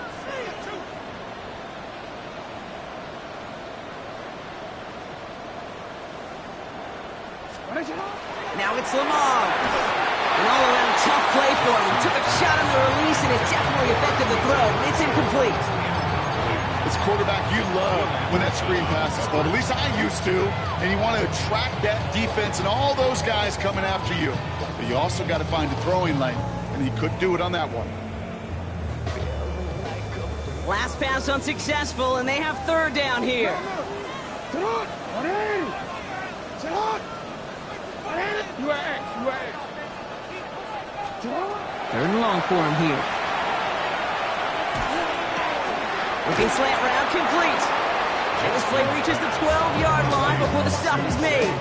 Now it's Lamar. An all-around tough play for him. Took a shot on the release, and it definitely affected the throw. It's incomplete. As a quarterback, you love when that screen pass is called. At least I used to. And you want to attract that defense and all those guys coming after you. But you also got to find a throwing lane, and he couldn't do it on that one. Last pass unsuccessful, and they have third down here. Third and long for him here. Looking slant route, complete. And this play reaches the 12-yard line before the stop is made.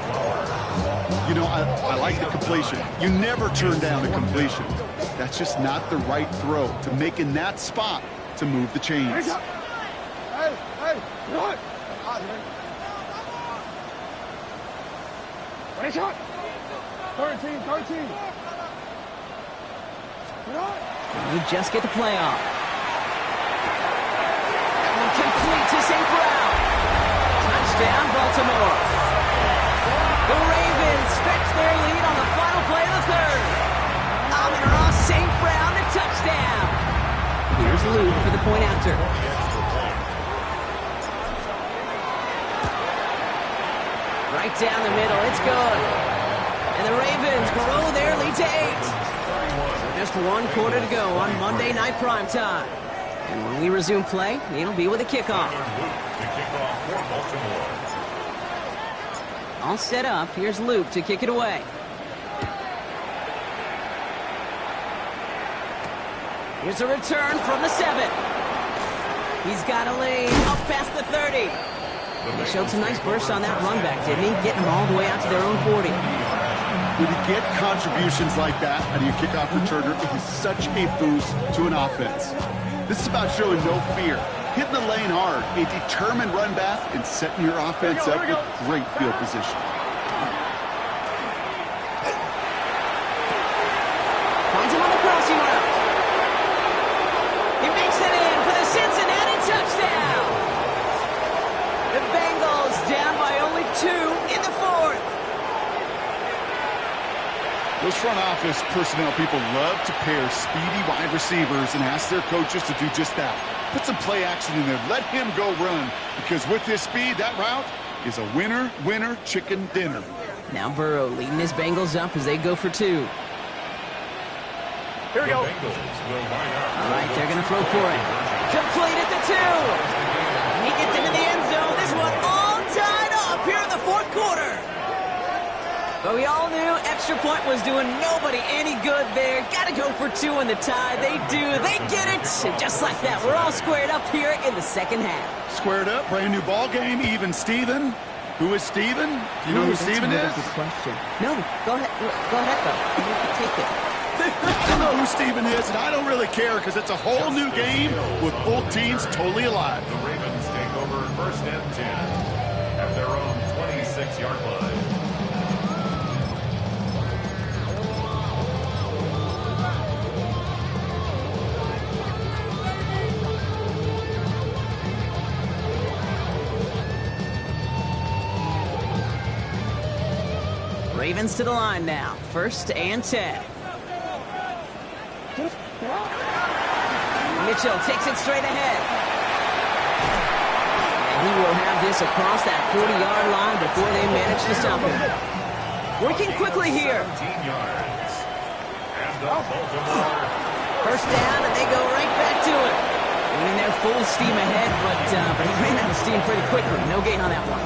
You know, I like the completion. You never turn down a completion. That's just not the right throw to make in that spot to move the chains. What shot? 13. And you just get the play off. That one complete to St. Brown. Touchdown, Baltimore. The Ravens stretch their lead on the final play of the third. Amon-Ra St. Brown to touchdown. Here's Luke for the point after. Right down the middle, it's good. And the Ravens grow their lead to 8. So just one quarter to go on Monday Night Primetime. And when we resume play, it'll be with a kickoff. All set up, here's Luke to kick it away. Here's a return from the 7. He's got a lane up past the 30. He showed some nice bursts on that run back, didn't he? Getting them all the way out to their own 40. When you get contributions like that out of your kickoff returner, it is such a boost to an offense. This is about showing no fear, hitting the lane hard, a determined run back, and setting your offense up with great field position. Finds him on the crossing route. He makes it in for the Cincinnati touchdown. The Bengals down by only 2 in the 4th. Those front office personnel people love to pair speedy wide receivers and ask their coaches to do just that. Put some play action in there. Let him go run, because with his speed, that route is a winner, chicken dinner. Now Burrow leading his Bengals up as they go for 2. Here we go. All right, they're going to throw for it. Complete at the 2. And he gets into the end zone. This one all tied up here in the 4th quarter. But we all knew extra point was doing nobody any good there. Got to go for 2 in the tie. They do. They get it. And just like that, we're all squared up here in the second half. Squared up, brand new ball game, even Steven. Who is Steven? Do you know who Steven is? That's a good question. No, go ahead. Go ahead, though. You can take it. I don't know who Steven is, and I don't really care, because it's a whole new game with both teams totally alive. The Ravens take over 1st and 10 at their own 26-yard line. Ravens to the line now. 1st and 10. Mitchell takes it straight ahead. And he will have this across that 40-yard line before they manage to stop him. Working quickly here. 17 yards. And the Baltimore. 1st down, and they go right back to it. Winning their full steam ahead, but he ran out of steam pretty quickly. No gain on that one.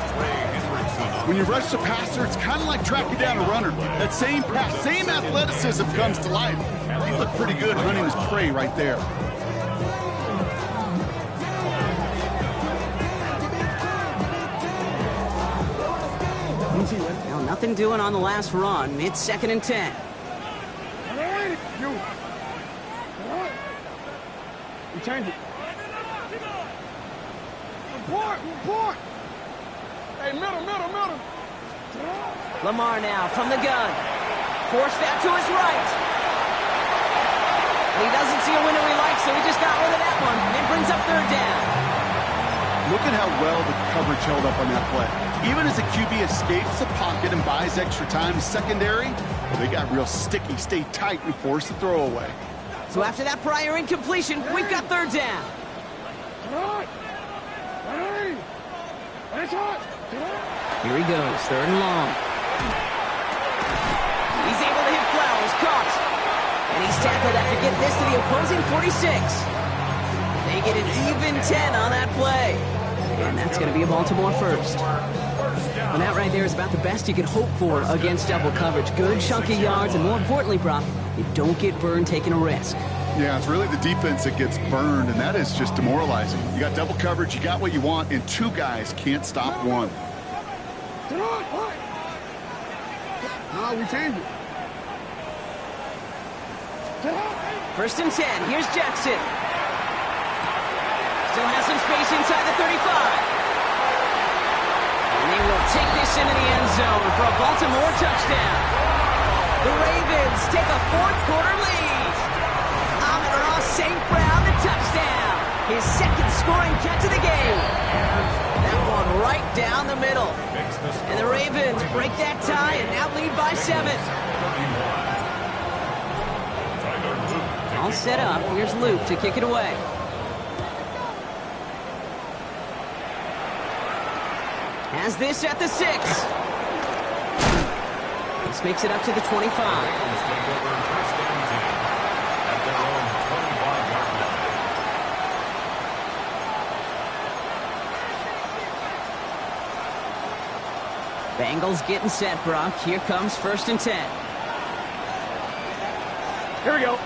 When you rush the passer, it's kind of like tracking down a runner. That same pass, same athleticism comes to life. He looked pretty good hunting his prey right there. Well, nothing doing on the last run. It's 2nd and 10. You change it. Report. Hey, middle. Lamar now from the gun. Forced that to his right. And he doesn't see a window he likes, so he just got rid of that one. And it brings up 3rd down. Look at how well the coverage held up on that play. Even as the QB escapes the pocket and buys extra time secondary, well, they got real sticky, stayed tight, and forced the throw away. So after that prior incompletion, we've got 3rd down. Here he goes, 3rd and long. He's able to hit Flowers, caught. And he's tackled after getting this to the opposing 46. They get an even 10 on that play. And that's going to be a Baltimore first. And that right there is about the best you could hope for against double coverage. Good chunky yards, and more importantly, Brock, you don't get burned taking a risk. Yeah, it's really the defense that gets burned, and that is just demoralizing. You got double coverage, you got what you want, and two guys can't stop one. No, we changed it. First and 10. Here's Jackson. Still has some space inside the 35. And they will take this into the end zone for a Baltimore touchdown. The Ravens take a fourth-quarter lead. Amon-Ra St. Brown, the touchdown. His second scoring catch of the game. That one right down the middle. And the Ravens break that tie and now lead by 7. All set up. Here's Luke to kick it away. Has this at the 6. This makes it up to the 25. Bengals getting set, Brock. Here comes first and 10. Here we go.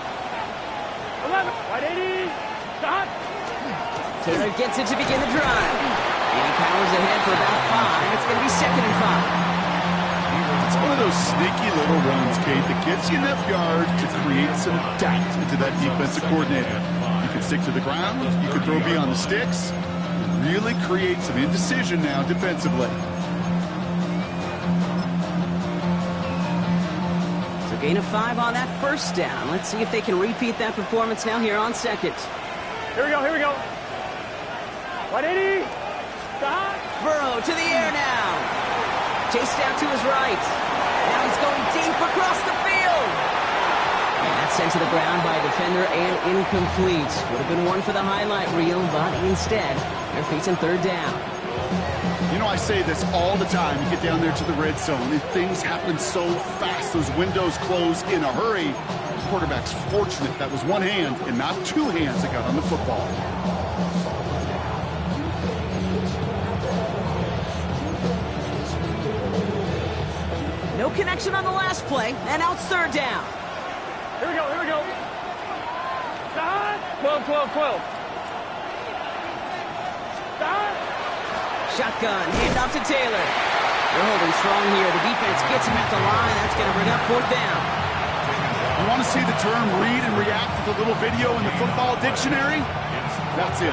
11. Wide 80. Stop. Taylor gets it to begin the drive. And he powers ahead for about 5. It's going to be second and 5. It's one of those sneaky little runs, Kate, that gets you enough yards to create some doubt into that defensive coordinator. You can stick to the ground. You can throw beyond the sticks. Really create some indecision now defensively. Gain of 5 on that first down. Let's see if they can repeat that performance now here on second. Here we go, here we go. 180. Stop. Burrow to the air now. Chased out to his right. Now he's going deep across the field. And that's sent to the ground by a defender and incomplete. Would have been one for the highlight reel, but instead, they're facing third down. You know, I say this all the time. You get down there to the red zone, and things happen so fast. Those windows close in a hurry. The quarterback's fortunate that was one hand and not two hands that got on the football. No connection on the last play, and now it's third down. Here we go, here we go. Stop. 12, 12, 12. Stop. Shotgun, handoff to Taylor. They're holding strong here. The defense gets him at the line. That's going to bring up fourth down. You want to see the term read and react with a little video in the football dictionary? That's it.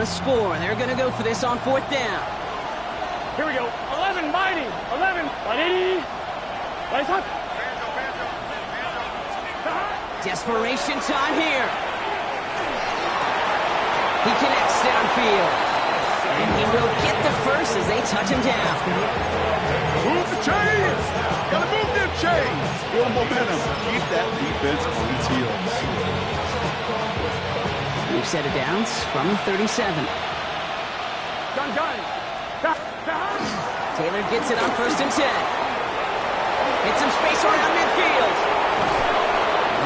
A score. They're going to go for this on fourth down. Here we go. 11, mighty. 11, 180. Nice up. Desperation time here. He connects downfield. And he will get the first as they touch him down. Move the chains. Gotta move them chains. Build momentum. Keep that defense on its heels. We've set it down from 37. Done. Taylor gets it on first and 10. Hits some space around midfield.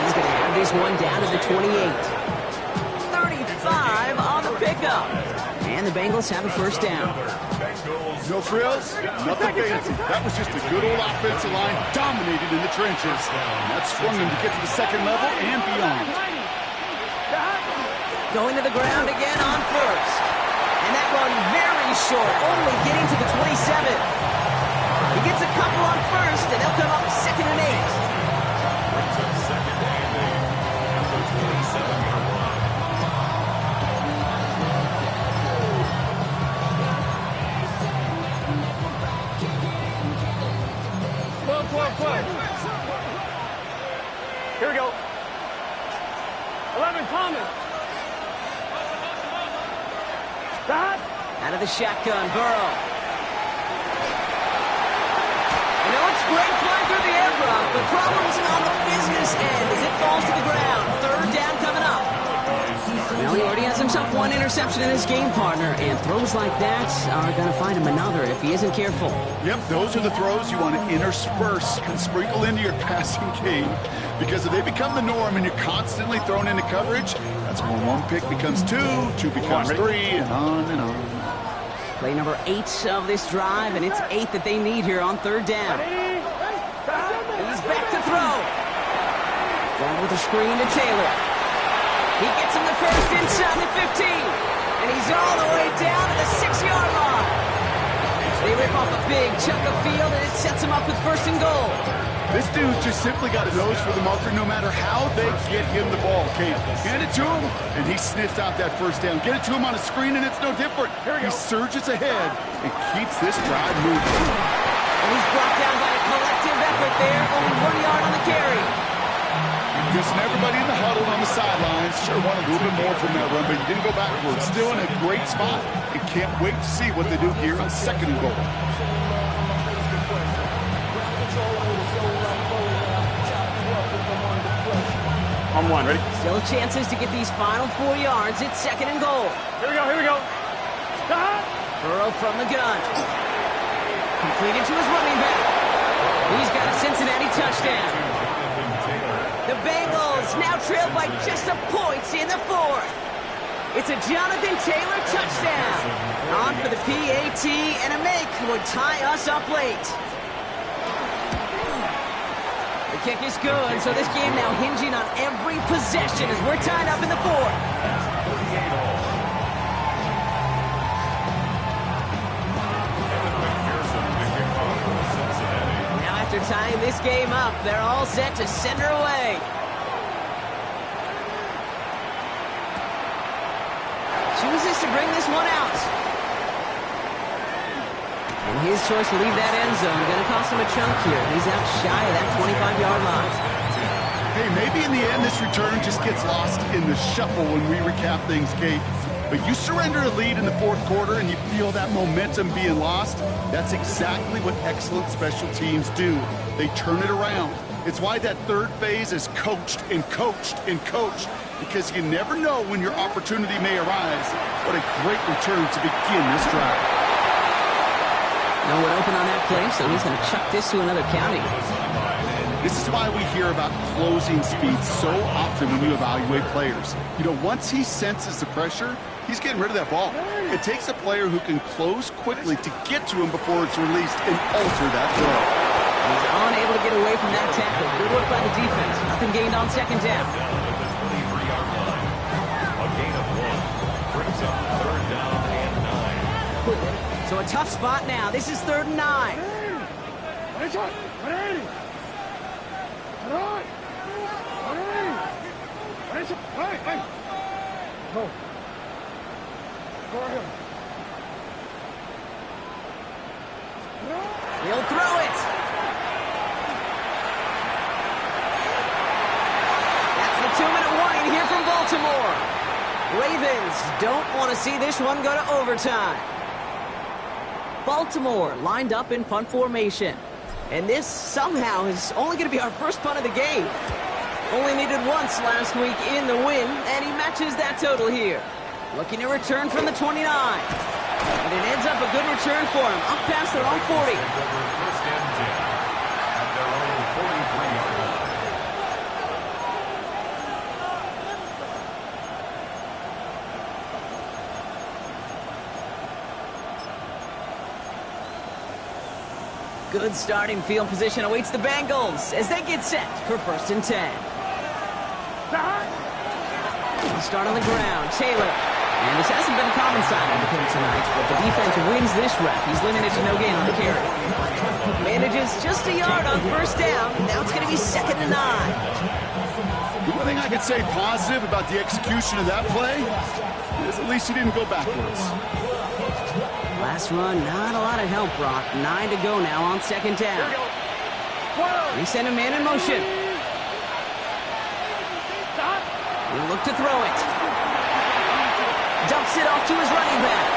He's going to have this one down to the 28. 35 on the pickup. And the Bengals have a first down. No frills, nothing fancy. That was just a good old offensive line dominated in the trenches. And that swung them to get to the second level and beyond. Going to the ground again on first. And that run very short, only getting to the 27. He gets a couple on first, and they'll come up second and 8. 12. Here we go. 11, Thomas. Stop. Out of the shotgun, Burrow. You know, it's great flying through the air, Brock, but problems on the business end as it falls to the ground. Third down coming off one interception in his game, partner, and throws like that are going to find him another if he isn't careful. Yep, those are the throws you want to intersperse and sprinkle into your passing game, because if they become the norm and you're constantly thrown into coverage, that's when one pick becomes two becomes three, and on and on. Play number 8 of this drive, and it's 8 that they need here on third down. He's back to throw. Going with a screen to Taylor. He gets him the first inside the 15, and he's all the way down to the 6-yard line. They rip off a big chunk of field, and it sets him up with first and goal. This dude just simply got a nose for the marker no matter how they get him the ball, Kate. Hand it to him, and he sniffs out that first down. Get it to him on a screen, and it's no different. He surges ahead and keeps this drive moving. And he's brought down by a collective effort there, only 1 yard on the carry. Guessing everybody in the huddle on the sidelines sure wanted a little bit more from that run, but he didn't go backwards. Still in a great spot, and can't wait to see what they do here on second and goal. On one, ready? Still chances to get these final 4 yards. It's second and goal. Here we go. Stop! Burrow from the gun. Completed to his running back. He's got a Cincinnati touchdown. The Bengals now trail by just a point in the 4th. It's a Jonathan Taylor touchdown. On for the PAT, and a make would tie us up late. The kick is good, so this game now hinging on every possession as we're tied up in the 4th. Now after tying this game up, they're all set to send her away. Chooses to bring this one out. And his choice to leave that end zone going to cost him a chunk here. He's out shy of that 25-yard line. Hey, maybe in the end this return just gets lost in the shuffle when we recap things, Kate. But you surrender a lead in the 4th quarter and you feel that momentum being lost. That's exactly what excellent special teams do. They turn it around. It's why that third phase is coached and coached and coached, because you never know when your opportunity may arise. What a great return to begin this drive. No one open on that play, so he's going to chuck this to another county. This is why we hear about closing speed so often when you evaluate players. You know, once he senses the pressure, he's getting rid of that ball. It takes a player who can close quickly to get to him before it's released and alter that throw. He's unable to get away from that tackle. Good work by the defense. Nothing gained on second down. A gain of 1 brings up third down and 9. So a tough spot now. This is 3rd and 9. He'll throw it. That's the 2-minute warning here from Baltimore. Ravens don't want to see this one go to overtime. Baltimore lined up in punt formation. And this somehow is only going to be our first punt of the game. Only needed once last week in the win, and he matches that total here. Looking to return from the 29. And it ends up a good return for him, up past their own 40. First and 10 at their own 43-yard line. Good starting field position awaits the Bengals as they get set for first and 10. Start on the ground, Taylor. And this hasn't been a common sign with him tonight, but the defense wins this rep. He's limited to no gain on the carry. Manages just a yard on first down. Now it's going to be 2nd and 9. The one thing I can say positive about the execution of that play is at least he didn't go backwards. Last run, not a lot of help, Brock. 9 to go now on second down. They send a man in motion. He'll look to throw it. Dumps it off to his running back.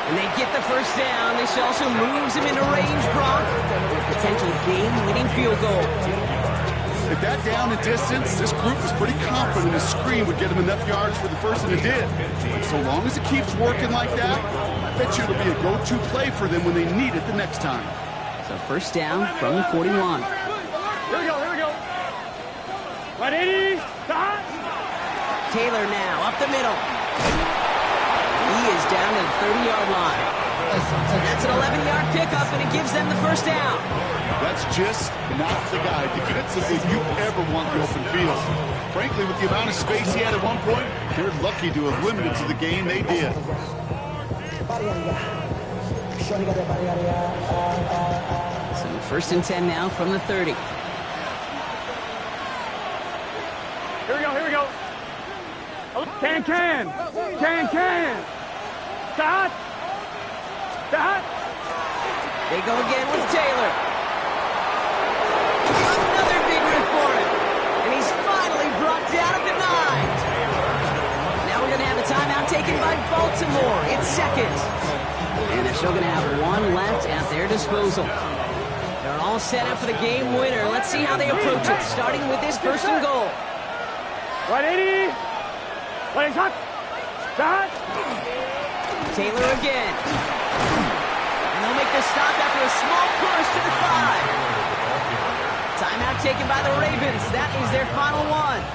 And they get the first down. This also moves him into range, Brock. For a potential game-winning field goal. At that down and distance, this group was pretty confident his screen would get him enough yards for the first, and it did. And so long as it keeps working like that, I bet you it'll be a go-to play for them when they need it the next time. So first down from the 41. Here we go. 180. Stop. Taylor now up the middle. He is down to the 30-yard line. That's an 11-yard pickup, and it gives them the first down. That's just not the guy defensively you ever want the open field. Frankly, with the amount of space he had at one point, they're lucky to have limited to the game they did. So first and 10 now from the 30. Here we go. Can. Stop. They go again with Taylor. Another big rip for him. And he's finally brought down at the 9. Now we're going to have a timeout taken by Baltimore. It's second. And they're still going to have one left at their disposal. They're all set up for the game winner. Let's see how they approach it, starting with this first and goal. 180. Stop. Taylor again. And they'll make the stop after a small push to the 5. Timeout taken by the Ravens. That is their final one.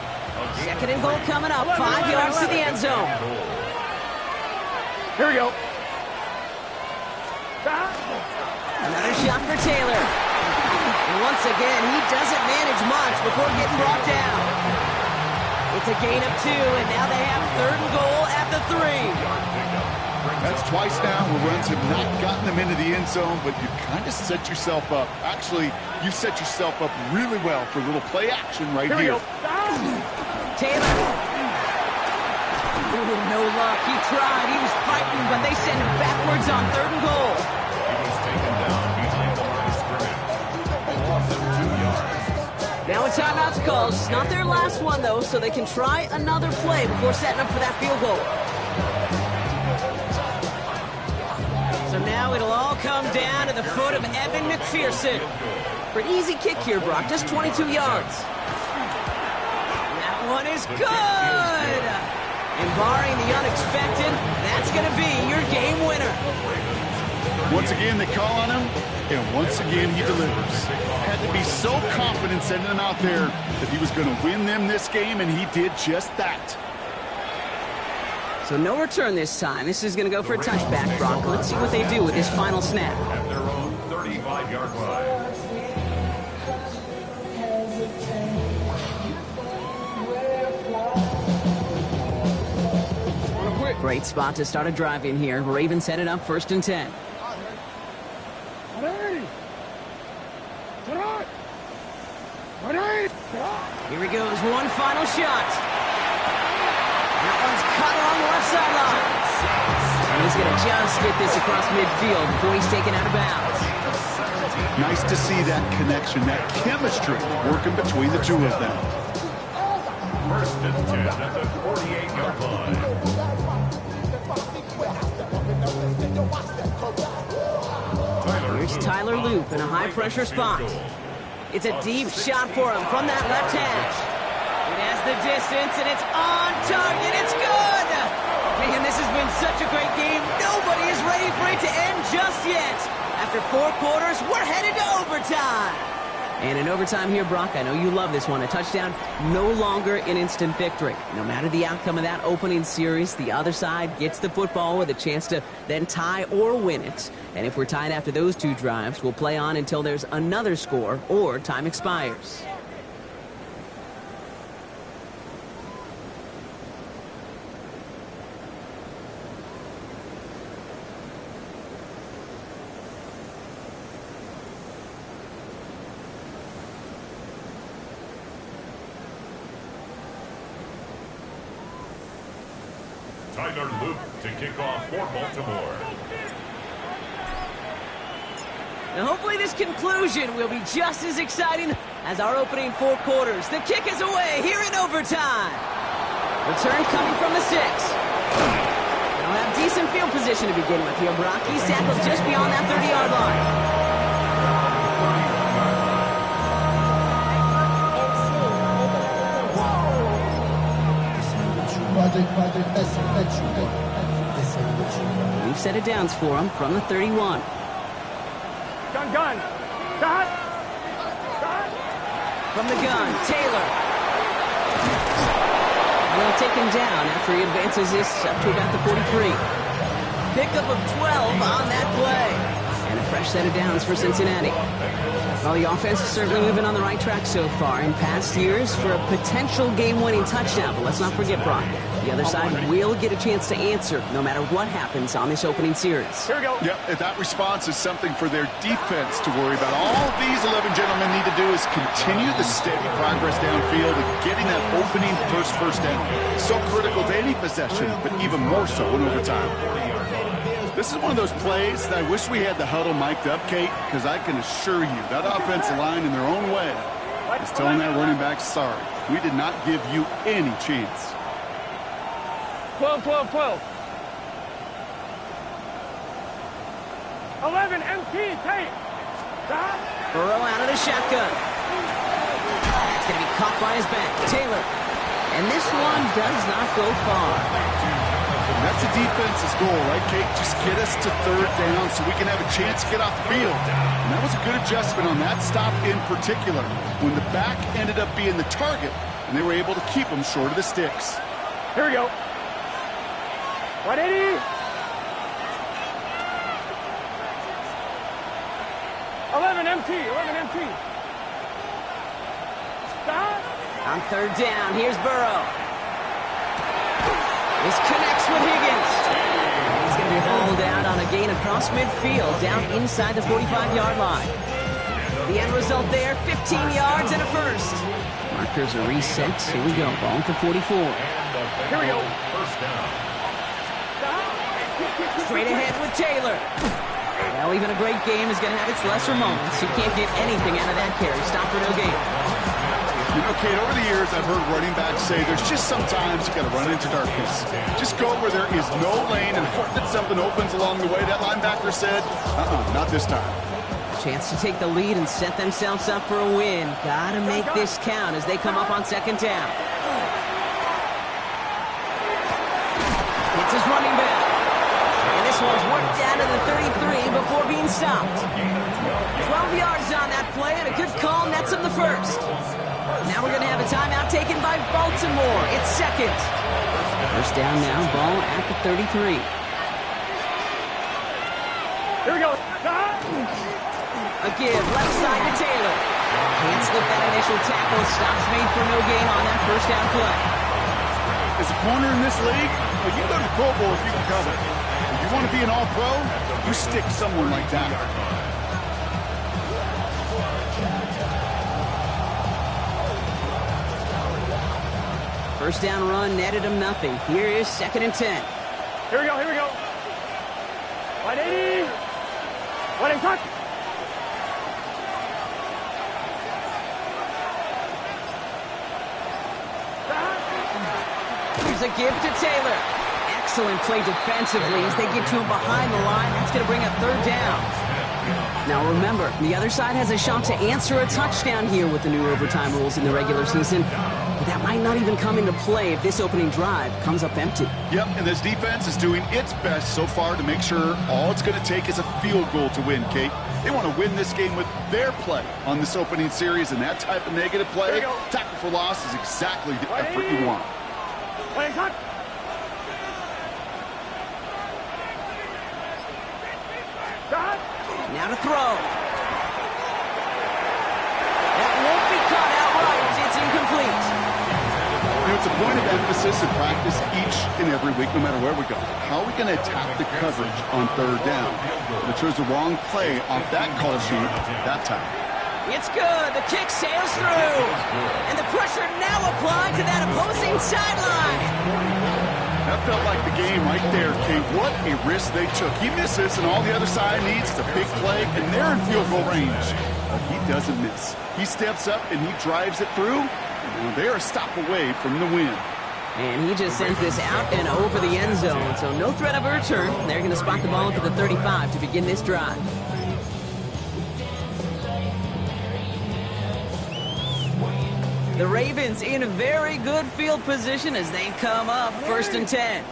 Second and goal coming up. 5 yards to the end zone. Here we go. Another shot for Taylor. And once again, he doesn't manage much before getting brought down. It's a gain of 2, and now they have third and goal at the 3. That's twice now where runs have not gotten them into the end zone, but you've kind of set yourself up. Actually, you set yourself up really well for a little play action right here. Taylor. Ooh, no luck. He tried. He was fighting, but they send him backwards on third and goal. He was taken down behind the line of scrimmage. Loss of 2 yards. Now a timeout's called. It's not their last one, though, so they can try another play before setting up for that field goal. So now it'll all come down to the foot of Evan McPherson. For an easy kick here, Brock, just 22 yards. That one is good! And barring the unexpected, that's going to be your game winner. Once again, they call on him, and once again, he delivers. Had to be so confident sending him out there that he was going to win them this game, and he did just that. So no return this time. This is going to go for a touchback, Brock. Let's see what they do with this final snap. At their own 35-yard line. Great spot to start a drive in here. Ravens headed up first and 10. Here he goes, one final shot. That one's caught along the left sideline. And he's going to just get this across midfield before he's taken out of bounds. Nice to see that connection, that chemistry working between the two of them. First and 10 at the 48-yard line. Here's Tyler Loop in a high-pressure spot. It's a deep shot for him from that left hash. It has the distance, and it's on target. It's good! Man, this has been such a great game. Nobody is ready for it to end just yet. After 4 quarters, we're headed to overtime. And in overtime here, Brock, I know you love this one. A touchdown, no longer an instant victory. No matter the outcome of that opening series, the other side gets the football with a chance to then tie or win it. And if we're tied after those 2 drives, we'll play on until there's another score or time expires. Tyler Loop to kick off for Baltimore. Now hopefully this conclusion will be just as exciting as our opening 4 quarters. The kick is away here in overtime. Return coming from the 6. They'll have decent field position to begin with here, Brock. He's tackled just beyond that 30-yard line. We've set it downs for him from the 31. Gun. Stop. From the gun, Taylor. They'll take him down after he advances this up to about the 43. Pickup of 12 on that play. And a fresh set of downs for Cincinnati. Well, the offense is certainly moving on the right track so far in past years for a potential game-winning touchdown. But let's not forget, Brock, the other side will get a chance to answer no matter what happens on this opening series. Here we go. Yep, that response is something for their defense to worry about. All these 11 gentlemen need to do is continue the steady progress downfield and getting that opening first down. So critical to any possession, but even more so in overtime. This is one of those plays that I wish we had the huddle mic'd up, Kate, because I can assure you that offensive line in their own way is telling that running back, sorry, we did not give you any chance. 12. 11 MT, Tate. Stop. Burrow out of the shotgun. It's going to be caught by his back. Taylor. And this one does not go far. That's a defense's goal, right, Kate? Just get us to third down so we can have a chance to get off the field. And that was a good adjustment on that stop in particular, when the back ended up being the target, and they were able to keep him short of the sticks. Here we go. 180. 11 MT. Stop. On third down, here's Burrow. This connects with Higgins. He's going to be hauled out on a gain across midfield, down inside the 45-yard line. The end result there, 15 yards and a first. Markers are reset. Here we go, ball at the 44. Here we go. First down. Straight ahead with Taylor. Well, even a great game is going to have its lesser moments. You can't get anything out of that carry. Stop for no gain. You know, Kate, over the years, I've heard running backs say there's just sometimes you got to run into darkness. Just go where there is no lane and hope that something opens along the way. That linebacker said, not this time. Chance to take the lead and set themselves up for a win. Gotta make this count as they come up on second down. It's his running back. And this one's worked down to the 33 before being stopped. 12 yards on that play, and a good call nets him the first. Now we're going to have a timeout taken by Baltimore. It's second. First down now, ball at the 33. Here we go. A give, left side to Taylor. Can't slip that initial tackle. Stops made for no gain on that first down play. As a corner in this league, well, you go to the Pro Bowl if you can cover. If you want to be an all-pro, you stick someone like that. First down run netted him nothing. Here is second and 10. Here we go. 180. 180. Here's a give to Taylor. Excellent play defensively as they get to him behind the line. That's going to bring up third down. Now remember, the other side has a shot to answer a touchdown here with the new overtime rules in the regular season. But that might not even come into play if this opening drive comes up empty. Yep, and this defense is doing its best so far to make sure all it's going to take is a field goal to win, Kate. They want to win this game with their play on this opening series, and that type of negative play, tackle for loss, is exactly the effort you want. Now to throw. That won't be caught outright. It's incomplete. You know, it's a point of emphasis in practice each and every week, no matter where we go. How are we going to attack the coverage on third down? They chose the wrong play off that call sheet that time. It's good. The kick sails through. And the pressure now applied to that opposing sideline. That felt like the game right there, Kate. What a risk they took. He misses, and all the other side needs is a big play, and they're in field goal range. But he doesn't miss. He steps up, and he drives it through. And they are a stop away from the win. And he just sends this out and over the end zone, so no threat of a return. They're going to spot the ball up at the 35 to begin this drive. The Ravens in a very good field position as they come up 1st and 10.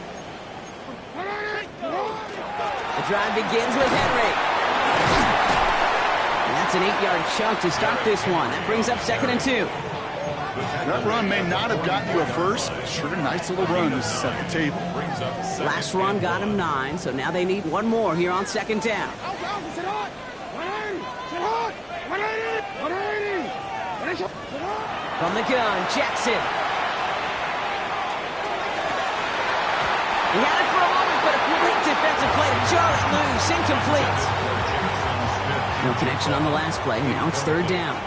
The drive begins with Henry. And that's an 8-yard chunk to start this one. That brings up 2nd and 2. That run may not have gotten you a first, but sure a nice little run to set the table. Last run got him 9, so now they need one more here on 2nd down. From the gun, Jackson. He had it for a moment, but a great defensive play to jar it loose. Incomplete. No connection on the last play. Now it's 3rd down.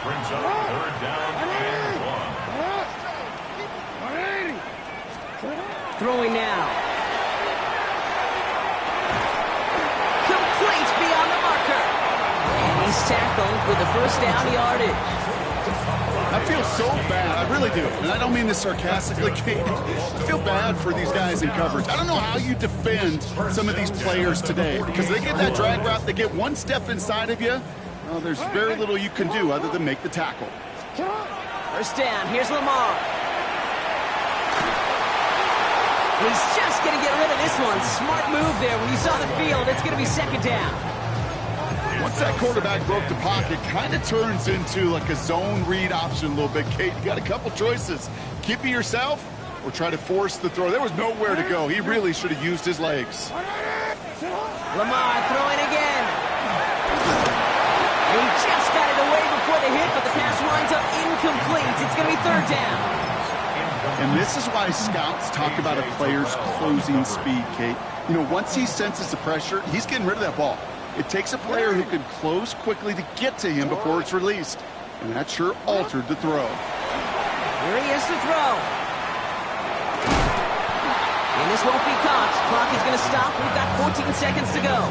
Brings up 3rd down and 1. Throwing now. Complete beyond the marker. And he's tackled with the 1st down yardage. I feel so bad, I really do, and I don't mean this sarcastically, Kate. I feel bad for these guys in coverage. I don't know how you defend some of these players today, because they get that drag route, they get one step inside of you, well, there's very little you can do other than make the tackle. 1st down, here's Lamar. He's just going to get rid of this one. Smart move there. When you saw the field, it's going to be 2nd down. Once that quarterback broke the pocket, kind of turns into like a zone read option a little bit, Kate. You got a couple choices. Keep it yourself or try to force the throw. There was nowhere to go. He really should have used his legs. Lamar throwing again. He just got it away before the hit, but the pass winds up incomplete. It's going to be 3rd down. And this is why scouts talk about a player's closing speed, Kate. You know, once he senses the pressure, he's getting rid of that ball. It takes a player who can close quickly to get to him before it's released. And that sure altered the throw. Here he is to throw. And this won't be caught. Clock is going to stop. We've got 14 seconds to go.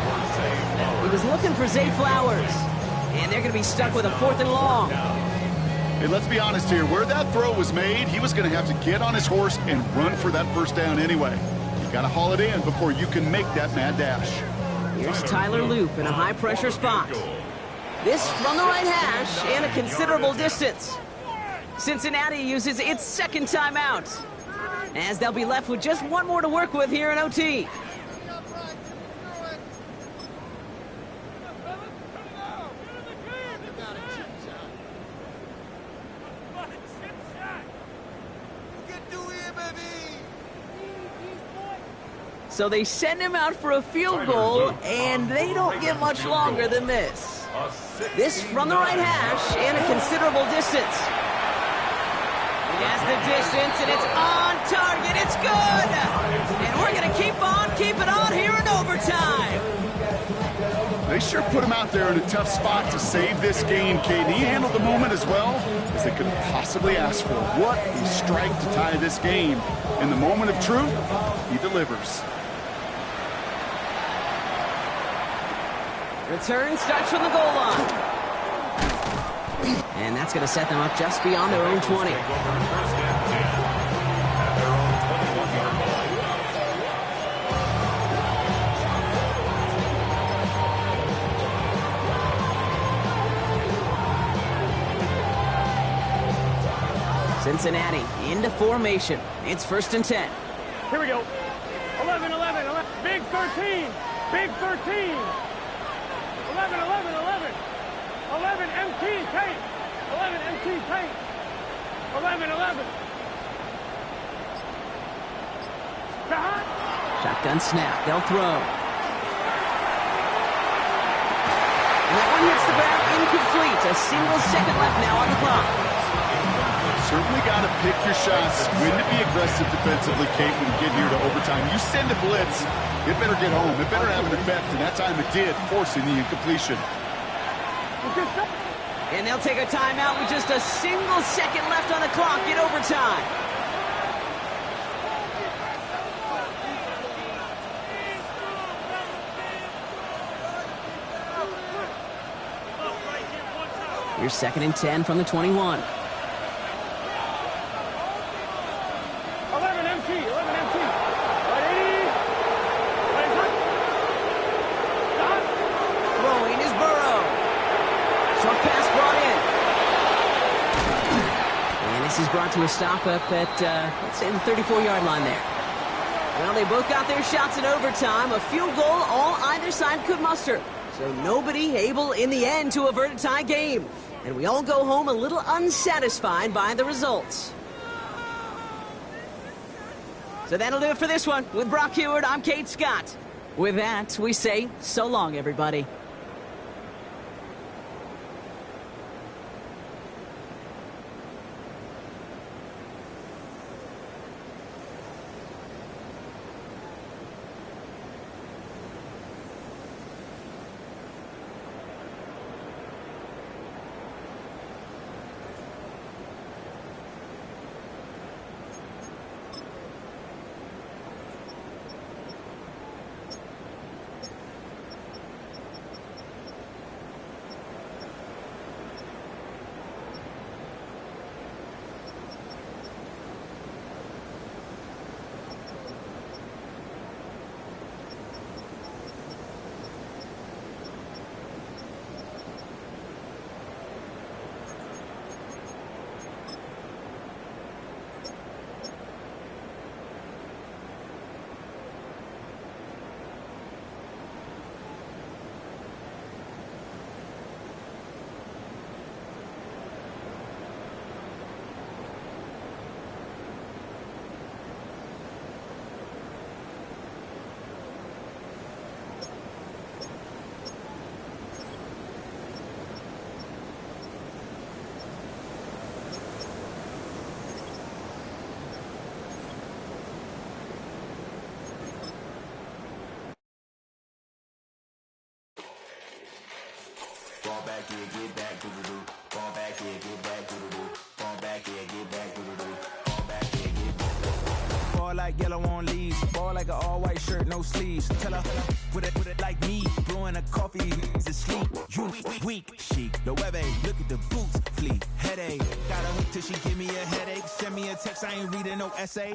He was looking for Zay Flowers. And they're going to be stuck with a 4th and long. Hey, let's be honest here. Where that throw was made, he was going to have to get on his horse and run for that 1st down anyway. You got to haul it in before you can make that mad dash. Here's Tyler Loop in a high-pressure spot. This from the right hash and a considerable distance. Cincinnati uses its 2nd timeout, as they'll be left with just one more to work with here in OT. So they send him out for a field goal, and they don't get much longer than this. This from the right hash and a considerable distance. He has the distance, and it's on target. It's good. And we're going to keep on keeping on here in overtime. They sure put him out there in a tough spot to save this game, Kate. He handled the moment as well as they could have possibly asked for. What a strike to tie this game. In the moment of truth, he delivers. Return starts from the goal line. And that's going to set them up just beyond their own 20. Cincinnati into formation. It's 1st and 10. Here we go. 11, 11, 11. Big 13. Big 13. 11, 11, 11. 11 MT paint. 11 MT paint. 11, 11. Shotgun snap. They'll throw. And that one hits the ground incomplete. A single second left now on the clock. Certainly got to pick your shots. When to be aggressive defensively, Kate, when you get here to overtime. You send a blitz, it better get home. It better have an effect, and that time it did, forcing the incompletion. And they'll take a timeout with just a single second left on the clock in overtime. Here's 2nd and 10 from the 21. 11 MT. 11 MT. Throwing is Burrow. Short pass brought in. pass is brought to a stop up at, let's say, the 34-yard line there. Well, they both got their shots in overtime. A field goal, all either side could muster. So nobody able in the end to avert a tie game. And we all go home a little unsatisfied by the results. So that'll do it for this one. With Brock Heward, I'm Kate Scott. With that, we say so long, everybody. Fall back here, get back, doo-doo-doo. Fall back here, get back, doo-doo-doo. Fall back here, get back, doo-doo-doo. Fall back here, get back. Ball like yellow on leaves. Ball like an all-white shirt, no sleeves. Tell her, put it like me. Blowing a coffee, he's asleep. You weak, chic. Yo, Webby, look at the boots, fleet. Headache. Got a hook till she give me a headache. Send me a text, I ain't reading no essay.